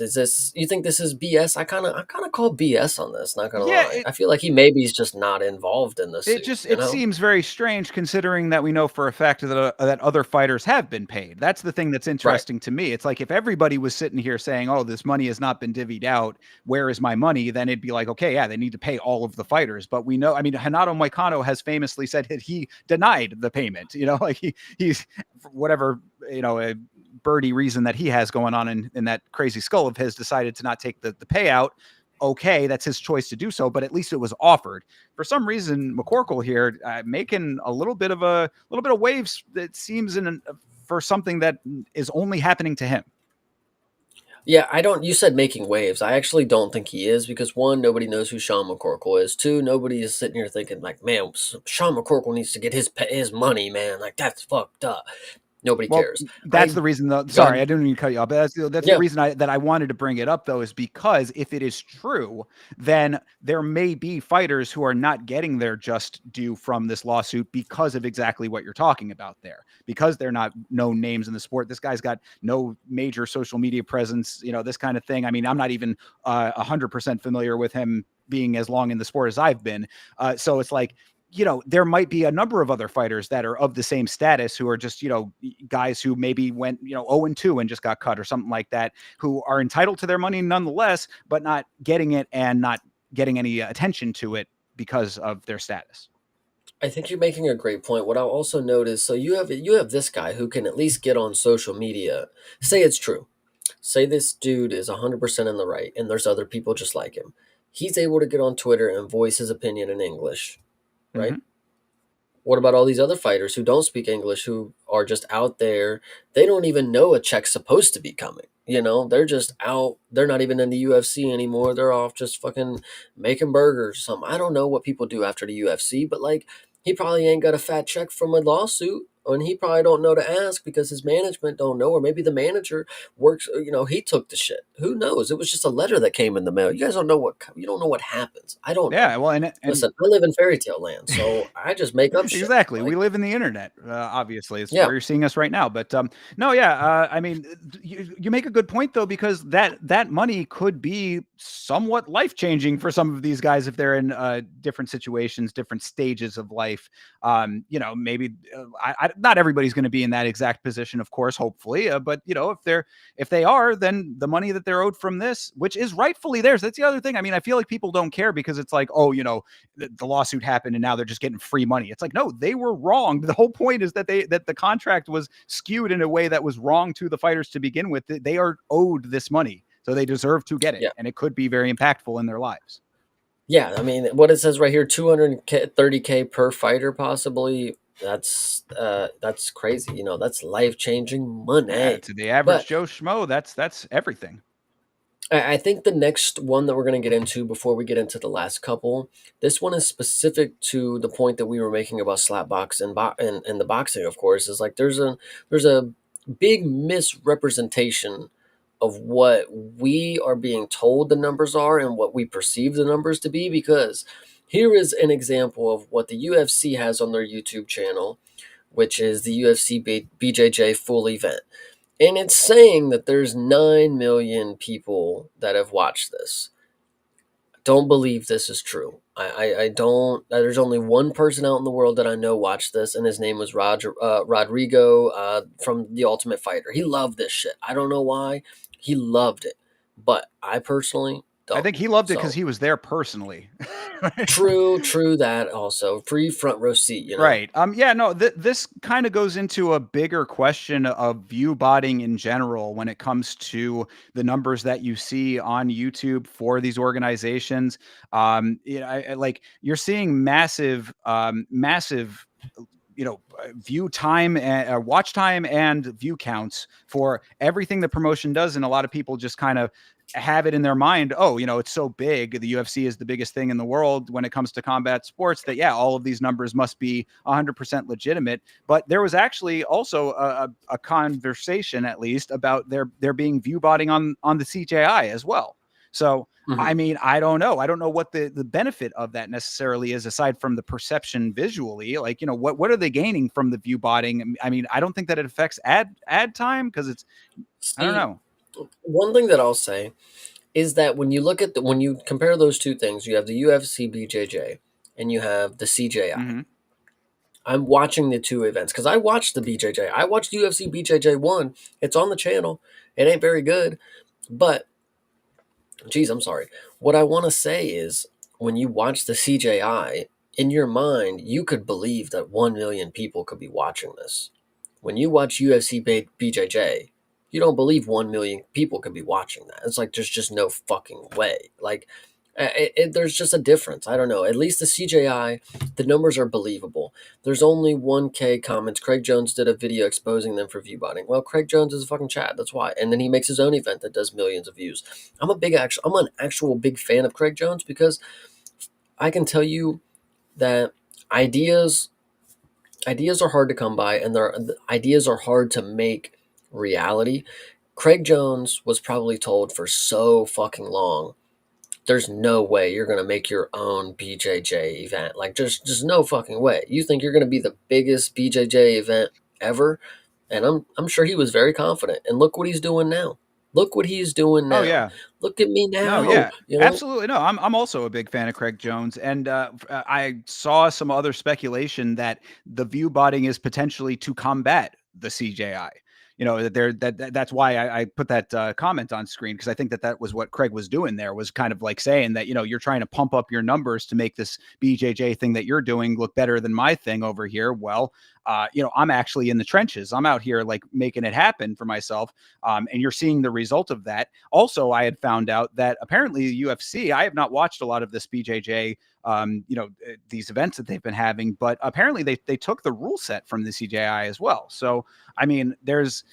You think this is BS? I kind of call BS on this. Not gonna lie. I feel like he's just not involved in this. It seems very strange considering that we know for a fact that other fighters have been paid. That's the thing that's interesting to me. It's like if everybody was sitting here saying, "Oh, this money has not been divvied out. Where is my money?" Then it'd be like, okay, yeah, they need to pay all of the fighters. But we know, I mean, Renato Moicano has famously said that he denied the payment. Like he's whatever, a birdie reason that he has going on in that crazy skull of his, decided to not take the payout. Okay, that's his choice to do so, but at least it was offered. For some reason, McCorkle here making a little bit of waves that seems for something that is only happening to him. Yeah, you said making waves. I actually don't think he is because one, nobody knows who Sean McCorkle is. Two, nobody is sitting here thinking like, man, Sean McCorkle needs to get his money, man. Like that's fucked up. Nobody cares. That's the reason, though. Sorry, I didn't mean to cut you off. But that's the reason that I wanted to bring it up, though, is because if it is true, then there may be fighters who are not getting their just due from this lawsuit because of exactly what you're talking about there. Because they're not known names in the sport. This guy's got no major social media presence, this kind of thing. I mean, I'm not even 100% familiar with him being as long in the sport as I've been. So it's like, there might be a number of other fighters that are of the same status who are just, guys who maybe went, 0-2 and just got cut or something like that, who are entitled to their money nonetheless, but not getting it and not getting any attention to it because of their status. I think you're making a great point. What I'll also note is, so you have this guy who can at least get on social media, say it's true. Say this dude is 100% in the right and there's other people just like him. he's able to get on Twitter and voice his opinion in English, right? Mhm. What about all these other fighters who don't speak English, who are just out there? They don't even know a check's supposed to be coming. You know, they're just out. They're not even in the UFC anymore. They're off just fucking making burgers or something. I don't know what people do after the UFC, but like, he probably ain't got a fat check from a lawsuit, and he probably don't know to ask because his management don't know, or maybe the manager works. You know, he took the shit. Who knows? It was just a letter that came in the mail. You guys don't know what happens. I don't know. Yeah, well, and Listen, I live in fairy tale land, so I just make up shit. exactly. We Like, live in the internet, obviously. It's yeah, where you're seeing us right now. But no, yeah. I mean, you make a good point though, because that money could be somewhat life changing for some of these guys if they're in different situations, different stages of life. You know, maybe not everybody's going to be in that exact position, of course, hopefully. But you know, if they are, then the money that they're owed from this, which is rightfully theirs, that's the other thing. I mean, I feel like people don't care because it's like, oh, you know, the lawsuit happened and now they're just getting free money. It's like, no, they were wrong. The whole point is that the contract was skewed in a way that was wrong to the fighters to begin with. They are owed this money, so they deserve to get it. yeah, And it could be very impactful in their lives. yeah. I mean, what it says right here, 230K per fighter, possibly. That's crazy. You know, that's life changing money. Yeah, to the average But Joe Schmo, that's everything. I think the next one that we're going to get into before we get into the last couple, this one is specific to the point that we were making about slapbox and the boxing, of course, is like there's a big misrepresentation of what we are being told the numbers are and what we perceive the numbers to be, because here is an example of what the UFC has on their YouTube channel, which is the UFC BJJ full event. And it's saying that there's 9 million people that have watched this. Don't believe this is true. I don't. There's only one person out in the world that I know watched this, and his name was Rodrigo from The Ultimate Fighter. He loved this shit. I don't know why. He loved it. But I personally don't. I think he loved it So, because he was there personally. true that also. Free front row seat, you know? Right. Yeah, no, this kind of goes into a bigger question of view botting in general when it comes to the numbers that you see on YouTube for these organizations. You know, like you're seeing massive, you know, view time and watch time and view counts for everything the promotion does. And a lot of people just kind of have it in their mind, oh, you know, it's so big. The UFC is the biggest thing in the world when it comes to combat sports, that, yeah, all of these numbers must be 100% legitimate. But there was actually also a conversation, at least, about there being view botting on the CJI as well. So, I mean, I don't know. I don't know what the benefit of that necessarily is, aside from the perception visually. Like, you know, what are they gaining from the view botting? I mean, I don't think that it affects ad time, because it's, I don't know. One thing that I'll say is that when you look at when you compare those two things, you have the UFC BJJ and you have the CJI. Mm-hmm. I'm watching the two events because I watched the BJJ. I watched UFC BJJ 1. It's on the channel. It ain't very good, but geez, I'm sorry. What I want to say is when you watch the CJI, in your mind, you could believe that 1 million people could be watching this. When you watch UFC BJJ, you don't believe 1 million people could be watching that. It's like there's just no fucking way. Like, there's just a difference. I don't know. At least the CJI, the numbers are believable. There's only 1K comments. Craig Jones did a video exposing them for view botting. Well, Craig Jones is a fucking Chad. That's why. And then he makes his own event that does millions of views. I'm an actual big fan of Craig Jones because I can tell you that ideas are hard to come by, and ideas are hard to make reality. Craig Jones was probably told for so fucking long, there's no way you're going to make your own BJJ event. Like, just no fucking way. You think you're going to be the biggest BJJ event ever? And I'm sure he was very confident. And look what he's doing now. Look what he's doing now. Oh, yeah. Look at me now. No, yeah, you know? absolutely. No, I'm also a big fan of Craig Jones, and I saw some other speculation that the view botting is potentially to combat the CJI. that's why I put that comment on screen, because I think that was what Craig was doing there, was kind of like saying that, you're trying to pump up your numbers to make this BJJ thing that you're doing look better than my thing over here. Well, I'm actually in the trenches. I'm out here like making it happen for myself. And you're seeing the result of that. Also, I had found out that apparently the UFC, I have not watched a lot of this BJJ, these events that they've been having, but apparently they took the rule set from the CJI as well. So, I mean, there's,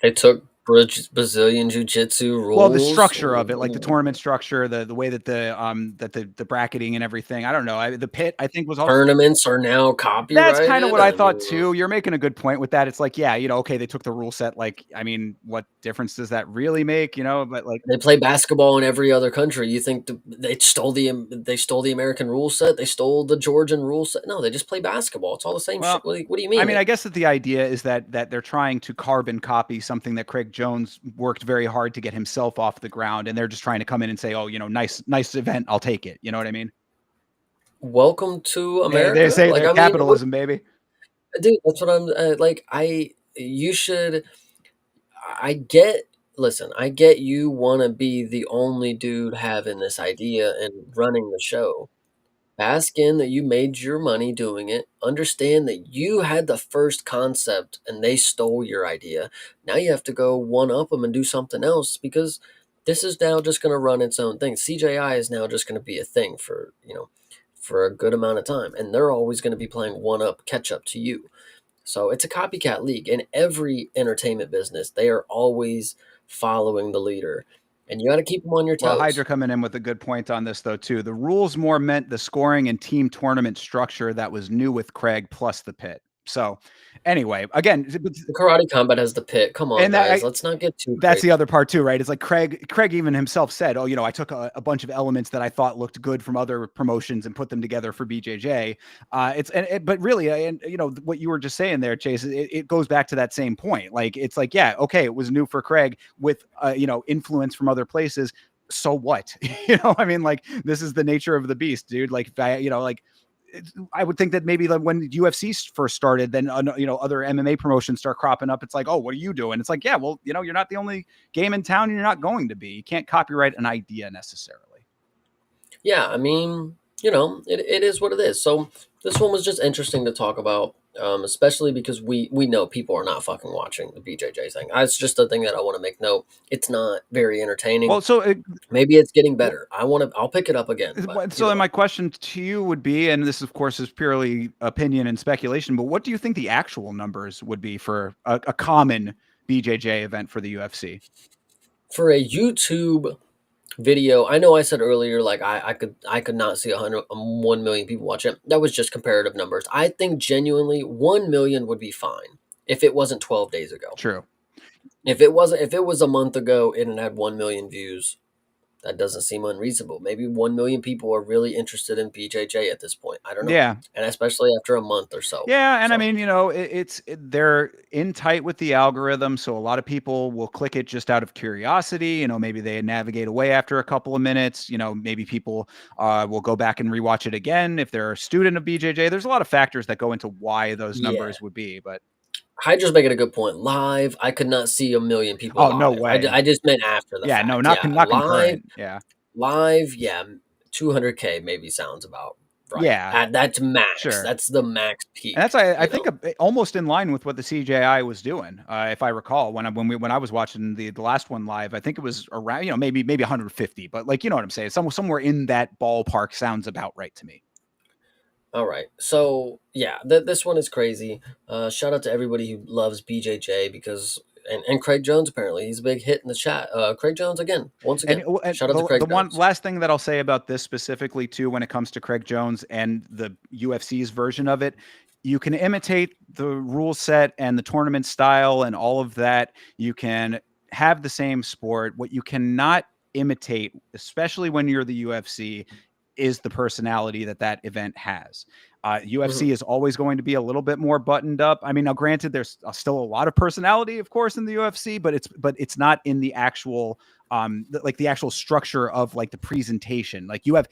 they took Brazilian Jiu-Jitsu rules. Well, the structure of it, like the tournament structure, the way that the bracketing and everything. I don't know. The pit, I think, was also, tournaments are now copyrighted. That's kind of what I thought too. You're making a good point with that. It's like, yeah, okay, they took the rule set. Like, I mean, what difference does that really make? But like, they play basketball in every other country. You think they stole the American rule set? They stole the Georgian rule set? No, they just play basketball. It's all the same shit. What do you mean? I mean, I guess that the idea is that they're trying to carbon copy something that Craig Jones worked very hard to get himself off the ground, and they're just trying to come in and say, oh, nice event, I'll take it. You know what I mean? Welcome to America. They say like, capitalism, baby. Dude, that's what I'm like. Listen, I get you want to be the only dude having this idea and running the show. Bask in that you made your money doing it. Understand that you had the first concept and they stole your idea. Now you have to go one up them and do something else, because this is now just going to run its own thing. CJI is now just going to be a thing for a good amount of time, and they're always going to be playing one up, catch up to you. So it's a copycat league. In every entertainment business, they are always following the leader. And you got to keep them on your toes. Well, Hydra coming in with a good point on this, though, too. The rules more meant the scoring and team tournament structure that was new with Craig, plus the pit. So anyway, again, the Karate Combat has the pit. Come on, guys. Let's not get too That's crazy. The other part too, right? It's like Craig even himself said, oh, I took a bunch of elements that I thought looked good from other promotions and put them together for BJJ. But really, and what you were just saying there, Chase, it goes back to that same point. Like, it's like, yeah, okay, it was new for Craig with influence from other places. So what? I mean, like, this is the nature of the beast, dude. Like, I would think that maybe like when UFC first started, then other MMA promotions start cropping up. It's like, oh, what are you doing? It's like, yeah, well, you're not the only game in town, and you're not going to be. You can't copyright an idea necessarily. Yeah, I mean, it is what it is. So this one was just interesting to talk about, especially because we know people are not fucking watching the BJJ thing. It's just a thing that I want to make note. It's not very entertaining. Well, so maybe it's getting better. I'll pick it up again. So then my question to you would be, and this of course is purely opinion and speculation, but what do you think the actual numbers would be for a common BJJ event for the UFC? For a YouTube video, I know I said earlier, like I could not see 1 million people watch it. That was just comparative numbers. I think genuinely 1 million would be fine if it wasn't 12 days ago. True. If it was a month ago and it had 1 million views, that doesn't seem unreasonable. Maybe 1 million people are really interested in BJJ at this point. I don't know. Yeah. And especially after a month or so. Yeah. And I mean, they're in tight with the algorithm. So a lot of people will click it just out of curiosity. Maybe they navigate away after a couple of minutes. Maybe people will go back and rewatch it again if they're a student of BJJ. There's a lot of factors that go into why those numbers would be, but Hydra's making a good point. Live, I could not see 1 million people. Oh, live. no way. I just meant after the fact. No, not concurrent. Yeah. Live, 200K maybe sounds about right. Yeah. That's max. Sure. That's the max peak. And that's, I think, almost in line with what the CJI was doing. If I recall, when I was watching the last one live, I think it was around, maybe 150, but like, you know what I'm saying? Somewhere in that ballpark sounds about right to me. All right. So, yeah, this one is crazy. Shout out to everybody who loves BJJ because and Craig Jones, apparently. He's a big hit in the chat. Craig Jones, once again. And shout out to Craig Jones. One last thing that I'll say about this specifically, too, when it comes to Craig Jones and the UFC's version of it, you can imitate the rule set and the tournament style and all of that. You can have the same sport. What you cannot imitate, especially when you're the UFC, is the personality that event has. UFC is always going to be a little bit more buttoned up. I mean, now granted, there's still a lot of personality, of course, in the UFC, but it's not in the actual like the actual structure of like the presentation. Like you have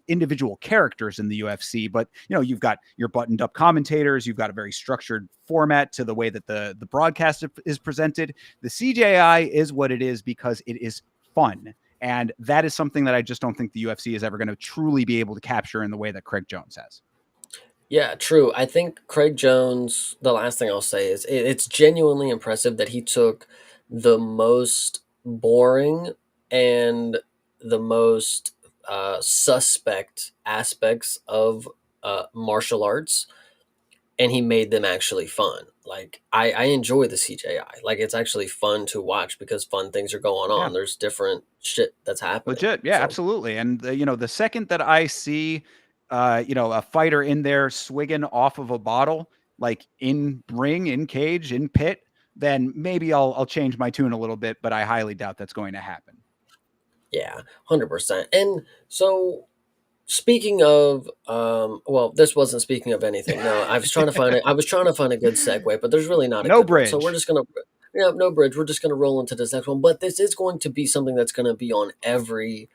individual characters in the UFC, but you've got your buttoned up commentators, you've got a very structured format to the way that the broadcast is presented. The CJI is what it is because it is fun. And that is something that I just don't think the UFC is ever going to truly be able to capture in the way that Craig Jones has. Yeah, true. I think Craig Jones, the last thing I'll say is it's genuinely impressive that he took the most boring and the most suspect aspects of martial arts, and he made them actually fun. Like I enjoy the CJI. Like it's actually fun to watch because fun things are going on. Yeah. There's different shit that's happening. Legit. Yeah, So, absolutely. And the second that I see, a fighter in there swigging off of a bottle, like in ring, in cage, in pit, then maybe I'll change my tune a little bit, but I highly doubt that's going to happen. yeah, 100%. And so speaking of, well, this wasn't speaking of anything. No, I was trying to find it. I was trying to find a good segue, but there's really not a No good bridge. one. So we're just gonna, no bridge. We're just gonna roll into this next one. But this is going to be something that's going to be on every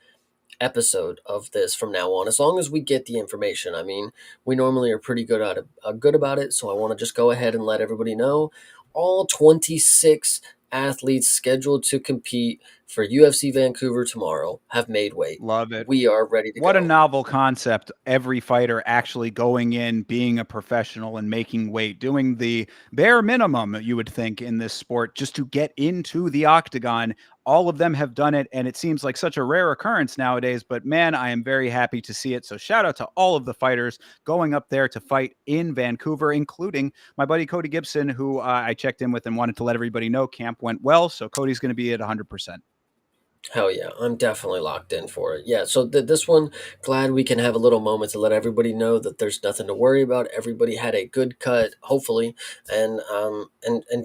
episode of this from now on, as long as we get the information. I mean, we normally are pretty good at it, good about it. So I want to just go ahead and let everybody know all 26 athletes scheduled to compete for UFC Vancouver tomorrow have made weight. Love it. We are ready to go. What a novel concept. Every fighter actually going in, being a professional and making weight, doing the bare minimum, you would think, in this sport just to get into the octagon. All of them have done it, and it seems like such a rare occurrence nowadays, but man, I am very happy to see it. So shout out to all of the fighters going up there to fight in Vancouver, including my buddy Cody Gibson, who I checked in with and wanted to let everybody know camp went well. So Cody's going to be at 100%. Hell yeah, I'm definitely locked in for it. Yeah, so this one, glad we can have a little moment to let everybody know that there's nothing to worry about. Everybody had a good cut, hopefully, and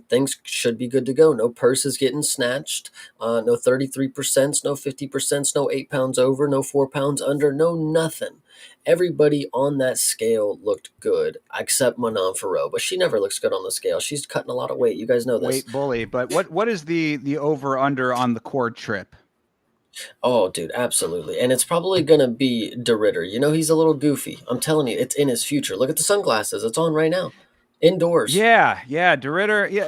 things should be good to go. No purses getting snatched, no 33%, no 50%, no 8 pounds over, no 4 pounds under, no nothing. Everybody on that scale looked good, except Manon Farrow, but she never looks good on the scale. She's cutting a lot of weight. You guys know this. Weight bully, but what is the over under on the cord trip? Oh, dude, absolutely. And it's probably going to be DeRitter. He's a little goofy. I'm telling you, it's in his future. Look at the sunglasses. It's on right now. Indoors. Yeah, DeRitter. Yeah,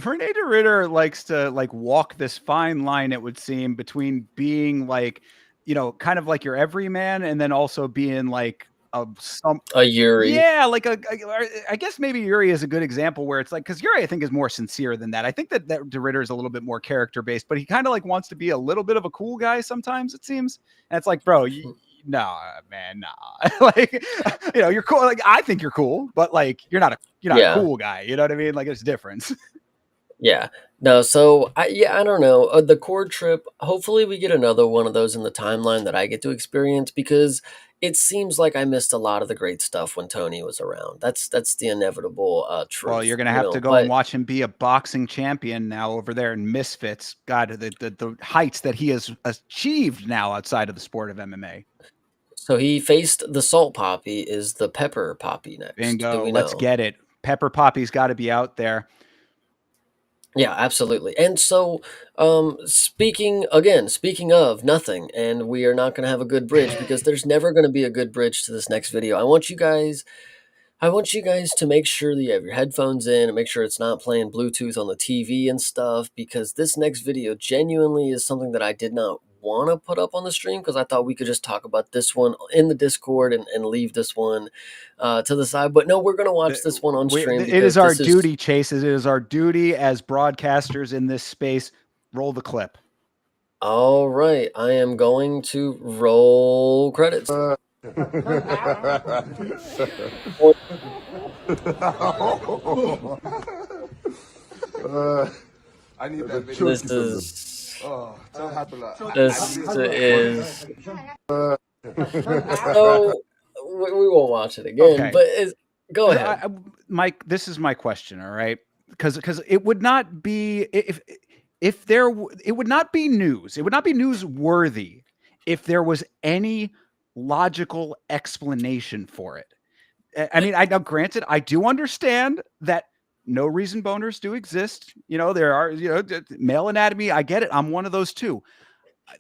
Rene DeRitter likes to like walk this fine line, it would seem, between being like, kind of like your everyman and then also being like a Yuri. Yeah, like I guess maybe Yuri is a good example where it's like, because Yuri I think is more sincere than that. I think that DeRitter is a little bit more character based, but he kind of like wants to be a little bit of a cool guy sometimes, it seems. And it's like, bro, nah, man, nah. Like, you're cool. Like, I think you're cool, but like, you're not a cool guy. You know what I mean? Like, there's a difference. Yeah. No, so I don't know. The cord trip, hopefully we get another one of those in the timeline that I get to experience, because it seems like I missed a lot of the great stuff when Tony was around. That's the inevitable truth. Well, you're going to have to go and watch him be a boxing champion now over there in Misfits. God, the heights that he has achieved now outside of the sport of MMA. So he faced the Salt Poppy. Is the Pepper Poppy next? Bingo. Let's get it. Pepper Poppy's got to be out there. Yeah, absolutely. And so, speaking of nothing, and we are not going to have a good bridge because there's never going to be a good bridge to this next video. I want you guys to make sure that you have your headphones in and make sure it's not playing Bluetooth on the TV and stuff, because this next video genuinely is something that I did not want to put up on the stream, because I thought we could just talk about this one in the Discord and leave this one to the side. But no, we're going to watch this one on stream. It is our duty, Chase. It is our duty as broadcasters in this space. Roll the clip. All right. I am going to roll credits. I need that video. This is... tell Hasbulla. This is... So, we won't watch it again, okay. But go ahead. Mike, this is my question, all right? Because it would not be... it would not be news. It would not be newsworthy if there was any logical explanation for it. I mean, now granted, I do understand that no reason boners do exist. There are, male anatomy. I get it. I'm one of those too.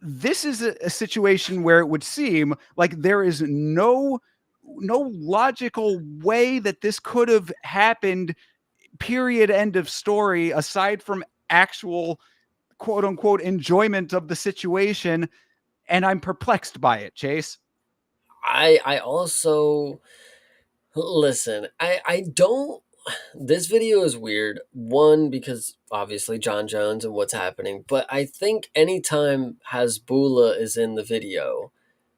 This is a situation where it would seem like there is no logical way that this could have happened, period, end of story, aside from actual quote unquote enjoyment of the situation. And I'm perplexed by it, Chase. I also listen, I don't. This video is weird. One, because obviously Jon Jones and what's happening, but I think anytime Hasbulla is in the video,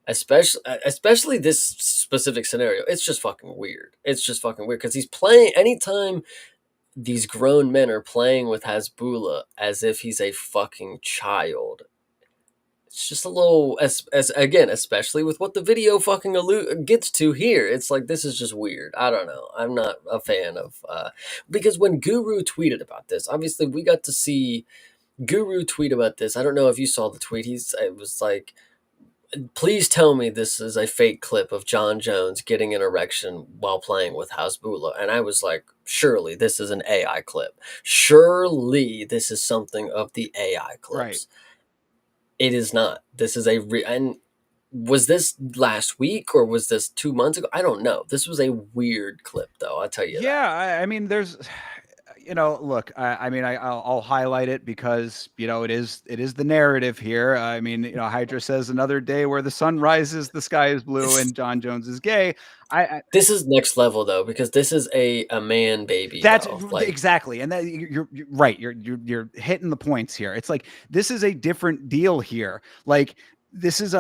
especially this specific scenario, it's just fucking weird. It's just fucking weird because he's playing. Anytime these grown men are playing with Hasbulla as if he's a fucking child, it's just a little, as again, especially with what the video fucking gets to here. It's like, this is just weird. I don't know. I'm not a fan of because when Guru tweeted about this, obviously we got to see Guru tweet about this. I don't know if you saw the tweet. It was like, please tell me this is a fake clip of Jon Jones getting an erection while playing with Hasbulla. And I was like, surely this is an AI clip. Surely this is something of the AI clips. Right. It is not. This is and was this last week or was this 2 months ago? I don't know. This was a weird clip, though. I'll tell you that. Yeah, I mean, there's, look, I'll highlight it because, it is the narrative here. I mean, Hydra says another day where the sun rises, the sky is blue, and Jon Jones is gay. This is next level though, because this is a man baby. That's like, exactly, and that you're right. You're hitting the points here. It's like this is a different deal here. Like this is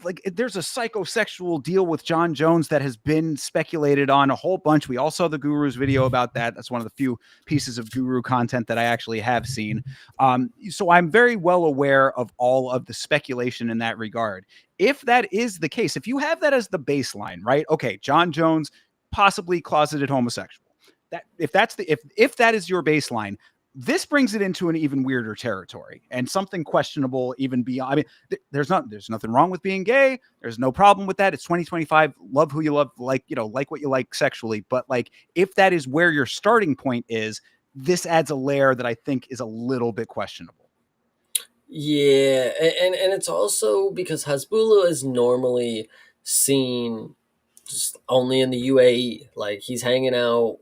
like there's a psychosexual deal with Jon Jones that has been speculated on a whole bunch. We all saw the Guru's video about that. That's one of the few pieces of Guru content that I actually have seen. So I'm very well aware of all of the speculation in that regard. If that is the case, if you have that as the baseline, right? Okay, Jon Jones, possibly closeted homosexual. If that is your baseline, this brings it into an even weirder territory and something questionable even beyond. I mean, there's nothing wrong with being gay. There's no problem with that. It's 2025. Love who you love, like what you like sexually. But like, if that is where your starting point is, this adds a layer that I think is a little bit questionable. Yeah, and it's also because Hasbulla is normally seen just only in the UAE. Like he's hanging out,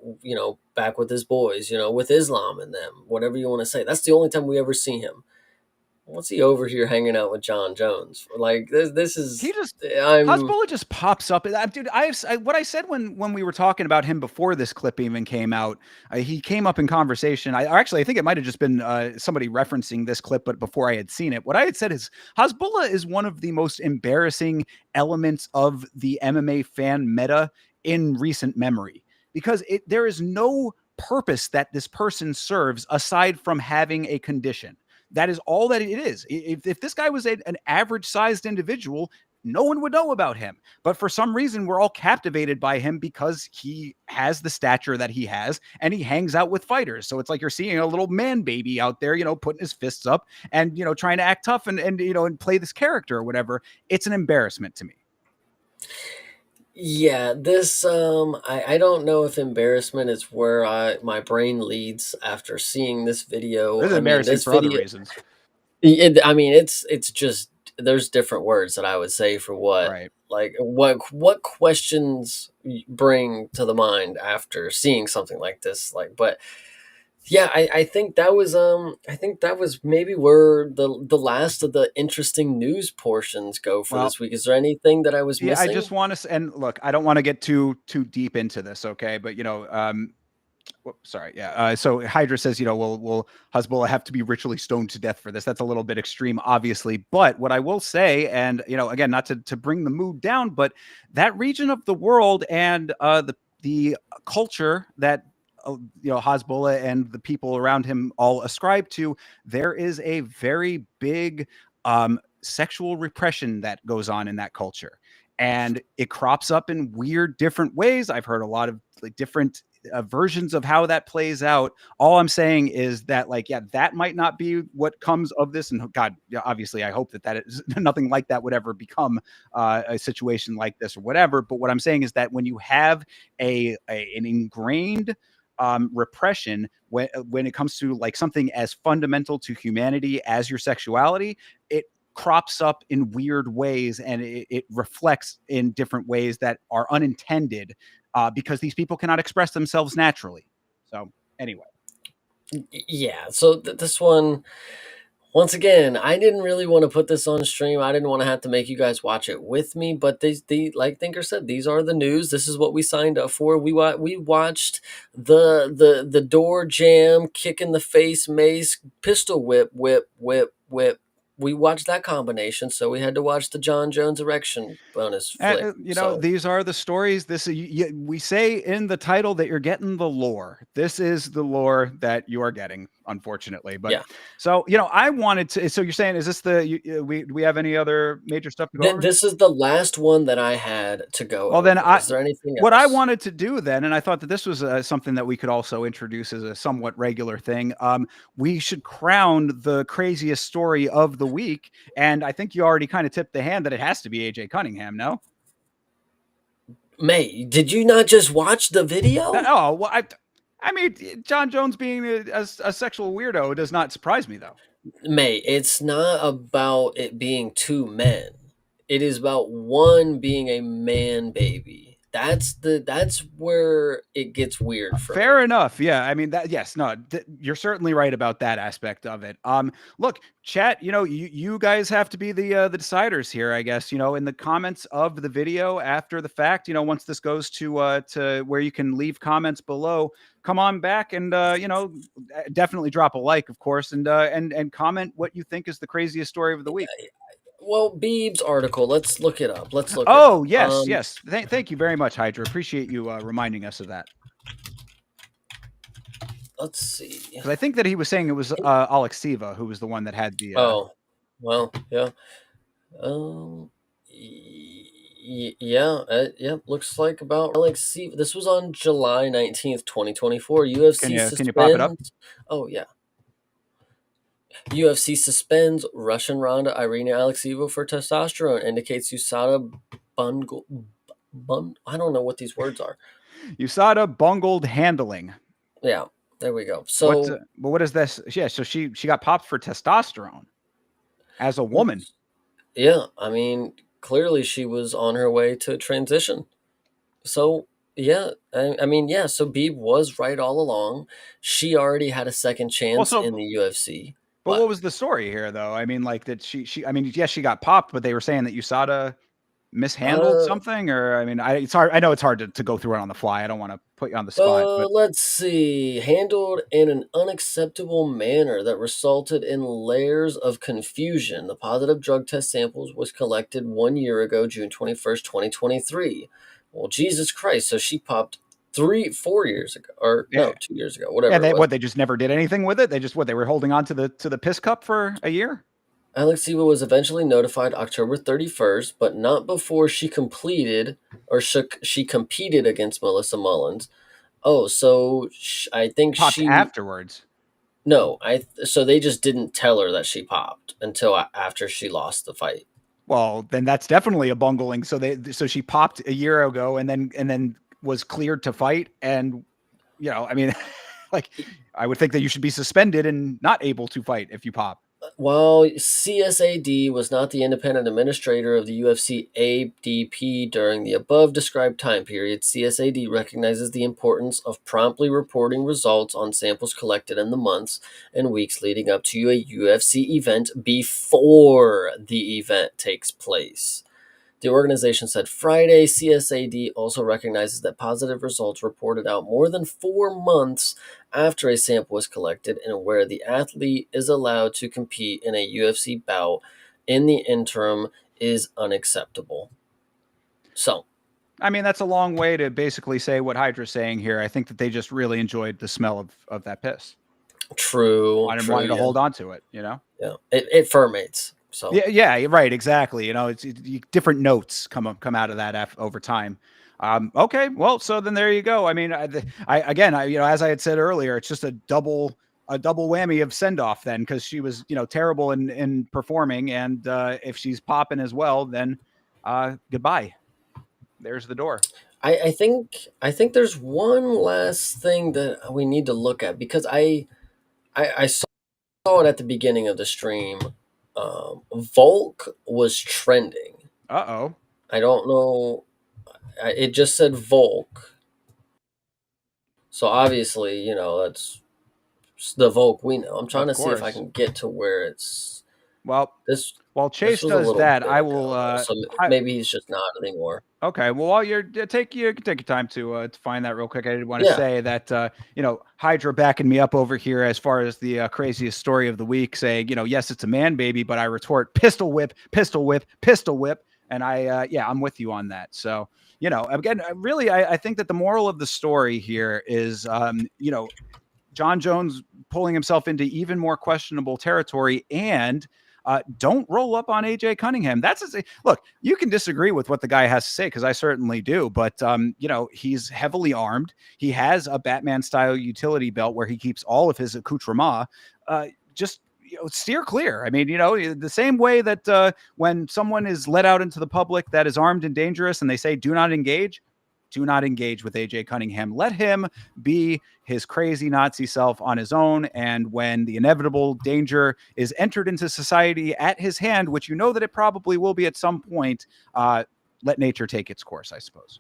back with his boys, with Islam and them, whatever you want to say. That's the only time we ever see him. What's he over here hanging out with Jon Jones? Like this is Hasbulla just pops up. Dude, what I said when we were talking about him before this clip even came out, he came up in conversation. I think it might have just been somebody referencing this clip, but before I had seen it, what I had said is Hasbulla is one of the most embarrassing elements of the MMA fan meta in recent memory, because there is no purpose that this person serves aside from having a condition. That is all that it is. If this guy was an average sized individual, no one would know about him. But for some reason, we're all captivated by him because he has the stature that he has and he hangs out with fighters. So it's like you're seeing a little man baby out there, putting his fists up and, trying to act tough and play this character or whatever. It's an embarrassment to me. Yeah, this I don't know if embarrassment is where my brain leads after seeing this video. It's embarrassing for other reasons. It's just there's different words that I would say for what. Right. Like what questions bring to the mind after seeing something like this. But yeah, I think that was maybe where the last of the interesting news portions go for this week. Is there anything that I was missing? I just want to, and look, I don't want to get too deep into this, okay? But sorry, yeah. So Hydra says, will Hasbulla have to be ritually stoned to death for this? That's a little bit extreme, obviously. But what I will say, and again, not to bring the mood down, but that region of the world and the culture that Hasbulla and the people around him all ascribe to, there is a very big sexual repression that goes on in that culture, and it crops up in weird different ways. I've heard a lot of different versions of how that plays out. All I'm saying is that that might not be what comes of this, and God, obviously I hope that is nothing like that would ever become a situation like this or whatever. But what I'm saying is that when you have an ingrained repression when it comes to like something as fundamental to humanity as your sexuality. It crops up in weird ways, and it reflects in different ways that are unintended because these people cannot express themselves naturally. So anyway. Yeah. So this one, once again, I didn't really want to put this on stream. I didn't want to have to make you guys watch it with me, but they like Thinker said, these are the news. This is what we signed up for. We watched the door jam, kick in the face, mace, pistol whip. We watched that combination, so we had to watch the Jon Jones erection bonus flick. These are the stories. We say in the title that you're getting the lore. This is the lore that you are getting, unfortunately. But yeah. So I wanted to. So you're saying, is this we have any other major stuff to go over? This is the last one that I had to go. Well, over. then Is there anything else? What I wanted to do then, and I thought that this was something that we could also introduce as a somewhat regular thing. We should crown the craziest story of the week, and I think you already kind of tipped the hand that it has to be AJ Cunningham. No, May, did you not just watch the video? Oh, well, I mean, Jon Jones being a sexual weirdo does not surprise me, though. May, it's not about it being two men. It is about one being a man baby. That's where it gets weird for Fair me. enough. Yeah. I mean, you're certainly right about that aspect of it. Look, chat, you guys have to be the deciders here, I guess, in the comments of the video after the fact, once this goes to where you can leave comments below, come on back and, definitely drop a like, of course, and comment what you think is the craziest story of the week. Well, Beeb's article, let's look it up. Yes. Thank you very much, Hydra. Appreciate you reminding us of that. Let's see. Because I think that he was saying it was Alex Silva who was the one that had the. Oh, well, yeah. Yeah. Looks like about Alex Silva. This was on July 19th, 2024. UFC Can you pop it up? Oh, yeah. UFC suspends Russian Ronda Irina Alekseeva for testosterone, indicates USADA I don't know what these words are. USADA bungled handling. Yeah, there we go. So, but what is this? Yeah, so she got popped for testosterone as a woman. Yeah, I mean, clearly she was on her way to transition. So, yeah, I mean, yeah, so Beeb was right all along. She already had a second chance in the UFC. But what was the story here, though? I mean, like, that I mean, yes, she got popped, but they were saying that USADA mishandled something, or I mean, it's hard. I know it's hard to go through it on the fly. I don't want to put you on the spot. But let's see. Handled in an unacceptable manner that resulted in layers of confusion. The positive drug test samples was collected 1 year ago, June 21st, 2023. Well, Jesus Christ. So she popped 4 years ago, or no, 2 years ago, whatever. Yeah, they just never did anything with it. They just they were holding on to the piss cup for a year. Alekseeva was eventually notified October 31st, but not before she competed against Melissa Mullins. Oh, so I think popped afterwards. No, so they just didn't tell her that she popped until after she lost the fight. Well, then that's definitely a bungling. So she popped a year ago, and then was cleared to fight, and I mean, like, I would think that you should be suspended and not able to fight if you pop. While CSAD was not the independent administrator of the UFC ADP during the above described time period, CSAD recognizes the importance of promptly reporting results on samples collected in the months and weeks leading up to a UFC event before the event takes place. The organization said Friday. CSAD also recognizes that positive results reported out more than 4 months after a sample was collected and where the athlete is allowed to compete in a UFC bout in the interim is unacceptable. So, I mean, that's a long way to basically say what Hydra's saying here. I think that they just really enjoyed the smell of that piss. True. I wanted to hold on to it, Yeah, it fermentates. So yeah, right, exactly. It's different notes come out of that over time. Okay, well, so then there you go. I mean, as I had said earlier, it's just a double whammy of send off then, because she was terrible in performing, and if she's popping as well, then goodbye. There's the door. I think there's one last thing that we need to look at because I saw it at the beginning of the stream. Volk was trending. Uh-oh. I don't know. It just said Volk. So obviously, that's the Volk we know. I'm trying Of to see if I course. can get to where it's Well, this. while This Chase was a does little that, bit I ago, will though, so maybe he's just not anymore. Okay, well, while you can take your time to find that real quick. I did want to Yeah. say that Hydra backing me up over here as far as the craziest story of the week, saying yes, it's a man baby, but I retort pistol whip, pistol whip, pistol whip, and I'm with you on that. So again, really, I think that the moral of the story here is Jon Jones pulling himself into even more questionable territory, and don't roll up on AJ Cunningham. Look, you can disagree with what the guy has to say, because I certainly do, but he's heavily armed. He has a Batman style utility belt where he keeps all of his accoutrements. Just steer clear. I mean, the same way that when someone is let out into the public that is armed and dangerous and they say do not engage with AJ Cunningham. Let him be his crazy Nazi self on his own. And when the inevitable danger is entered into society at his hand, which that it probably will be at some point, let nature take its course, I suppose.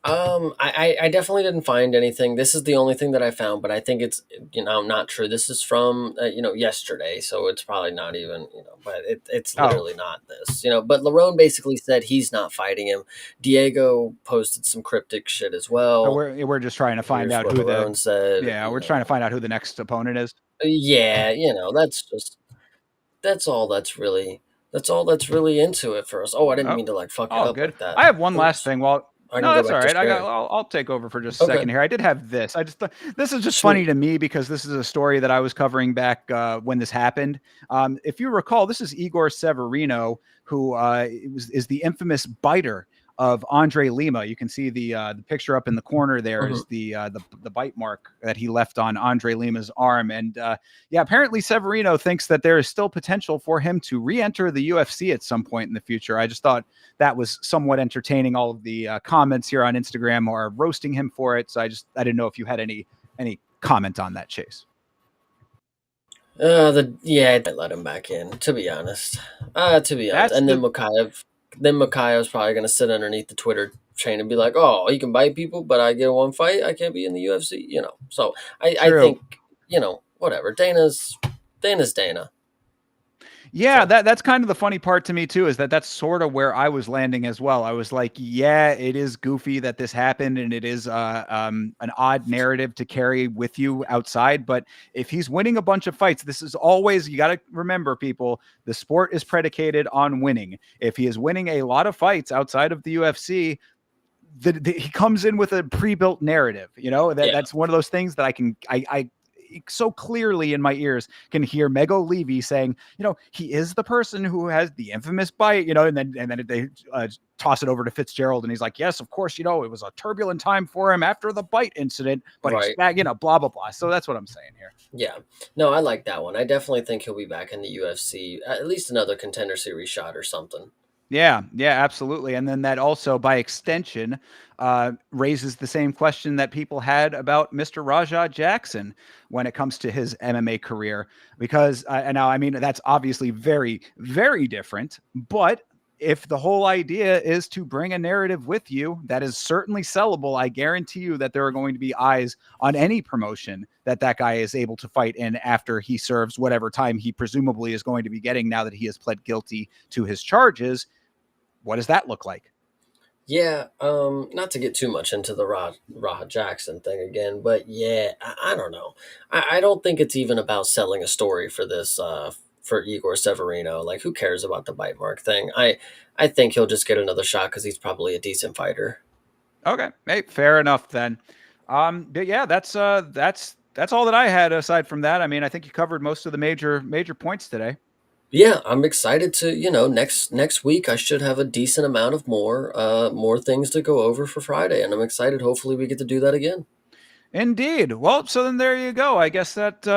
I definitely didn't find anything. This is the only thing that I found, but I think it's not true. This is from yesterday, so it's probably not even but it's literally not this. But Lerone basically said he's not fighting him. Diego posted some cryptic shit as well. So we're just trying to find out who Lerone said. Yeah, we're trying to find out who the next opponent is. Yeah, that's all that's really into it for us. Oh, I didn't mean to fuck it up good. like that. I have one last thing. Well, no, that's all right. Share. I'll take over for just a second here. I did have this. I just thought this is just funny to me because this is a story that I was covering back when this happened. If you recall, this is Igor Severino, who is the infamous biter of Andre Lima. You can see the picture up in the corner there is the bite mark that he left on Andre Lima's arm. And apparently Severino thinks that there is still potential for him to re-enter the UFC at some point in the future. I just thought that was somewhat entertaining. All of the comments here on Instagram are roasting him for it. So I didn't know if you had any comment on that, Chase. I let him back in, to be honest. And then Makayev's probably going to sit underneath the Twitter chain and be like, oh, he can bite people, but I get one fight. I can't be in the UFC, So I think, whatever. Dana's Dana. Yeah, that's kind of the funny part to me too, is that's sort of where I was landing as well. I was like, yeah, it is goofy that this happened, and it is an odd narrative to carry with you outside. But if he's winning a bunch of fights, this is always, you got to remember, people, the sport is predicated on winning. If he is winning a lot of fights outside of the UFC, he comes in with a pre-built narrative. That's one of those things that I so clearly in my ears can hear Mego Levy saying, he is the person who has the infamous bite, and then they toss it over to Fitzgerald, and he's like, yes, of course, it was a turbulent time for him after the bite incident, but he's back, blah, blah, blah. So that's what I'm saying here. Yeah. No, I like that one. I definitely think he'll be back in the UFC, at least another Contender Series shot or something. Yeah, absolutely. And then that also, by extension, raises the same question that people had about Mr. Rajah Jackson when it comes to his MMA career. Because, now, I mean, that's obviously very, very different. But if the whole idea is to bring a narrative with you, that is certainly sellable. I guarantee you that there are going to be eyes on any promotion that guy is able to fight in after he serves whatever time he presumably is going to be getting now that he has pled guilty to his charges. What does that look like? Yeah, not to get too much into the Rajah Jackson thing again, but yeah, I don't know. I don't think it's even about selling a story for this, for Igor Severino. Like, who cares about the bite mark thing? I think he'll just get another shot because he's probably a decent fighter. Okay, hey, fair enough then. But yeah, that's all that I had aside from that. I mean, I think you covered most of the major points today. Yeah, I'm excited to, next week I should have a decent amount of more things to go over for Friday, and I'm excited. Hopefully we get to do that again. Indeed. Well, so then there you go. I guess that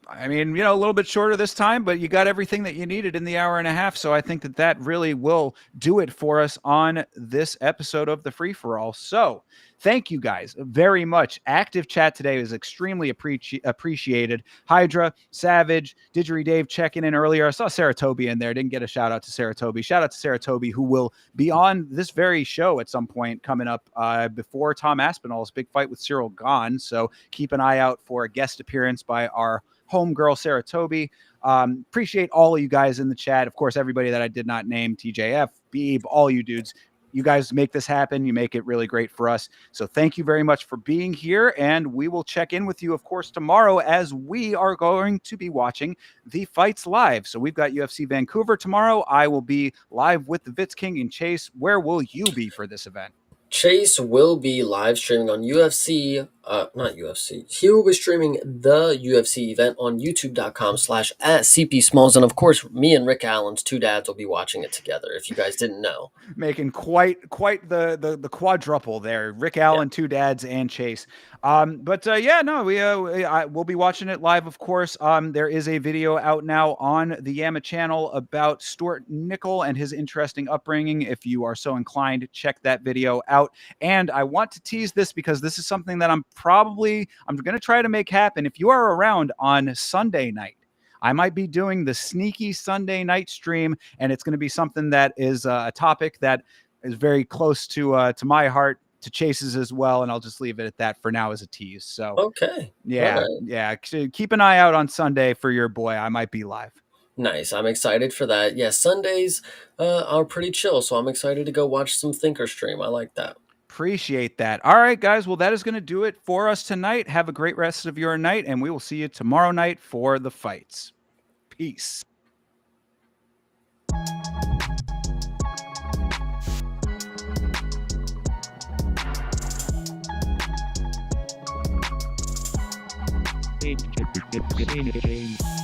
I mean, a little bit shorter this time, but you got everything that you needed in the hour and a half. So I think that really will do it for us on this episode of the Free for All. So thank you guys very much. Active chat today is extremely appreciated. Hydra, Savage, Didgeridoo Dave checking in earlier. I saw Saratobi in there. Didn't get a shout out to Saratobi. Shout out to Saratobi, who will be on this very show at some point coming up before Tom Aspinall's big fight with Cyril Gahn. So keep an eye out for a guest appearance by our homegirl, Saratobi. Appreciate all of you guys in the chat. Of course, everybody that I did not name, TJF, Beeb, all you dudes. You guys make this happen. You make it really great for us. So thank you very much for being here. And we will check in with you, of course, tomorrow as we are going to be watching the fights live. So we've got UFC Vancouver tomorrow. I will be live with the Vitz King and Chase. Where will you be for this event? Chase will be live streaming on UFC, not UFC. He will be streaming the UFC event on youtube.com/@CPSmalls. And of course, me and Rick Allen's two dads will be watching it together, if you guys didn't know. Making quite the quadruple there. Rick Allen, two dads, and Chase. We'll be watching it live, of course. There is a video out now on the Yama channel about Stuart Nickel and his interesting upbringing. If you are so inclined, check that video out. And I want to tease this because this is something that I'm going to try to make happen. If you are around on Sunday night, I might be doing the sneaky Sunday night stream, and it's going to be something that is a topic that is very close to my heart, to Chase's as well, and I'll just leave it at that for now as a tease. So okay, yeah, keep an eye out on Sunday for your boy. I might be live. Nice. I'm excited for that. Yeah, Sundays are pretty chill, so I'm excited to go watch some Thinker stream. I like that. Appreciate that. All right, guys. Well, that is going to do it for us tonight. Have a great rest of your night, and we will see you tomorrow night for the fights. Peace. BJJ.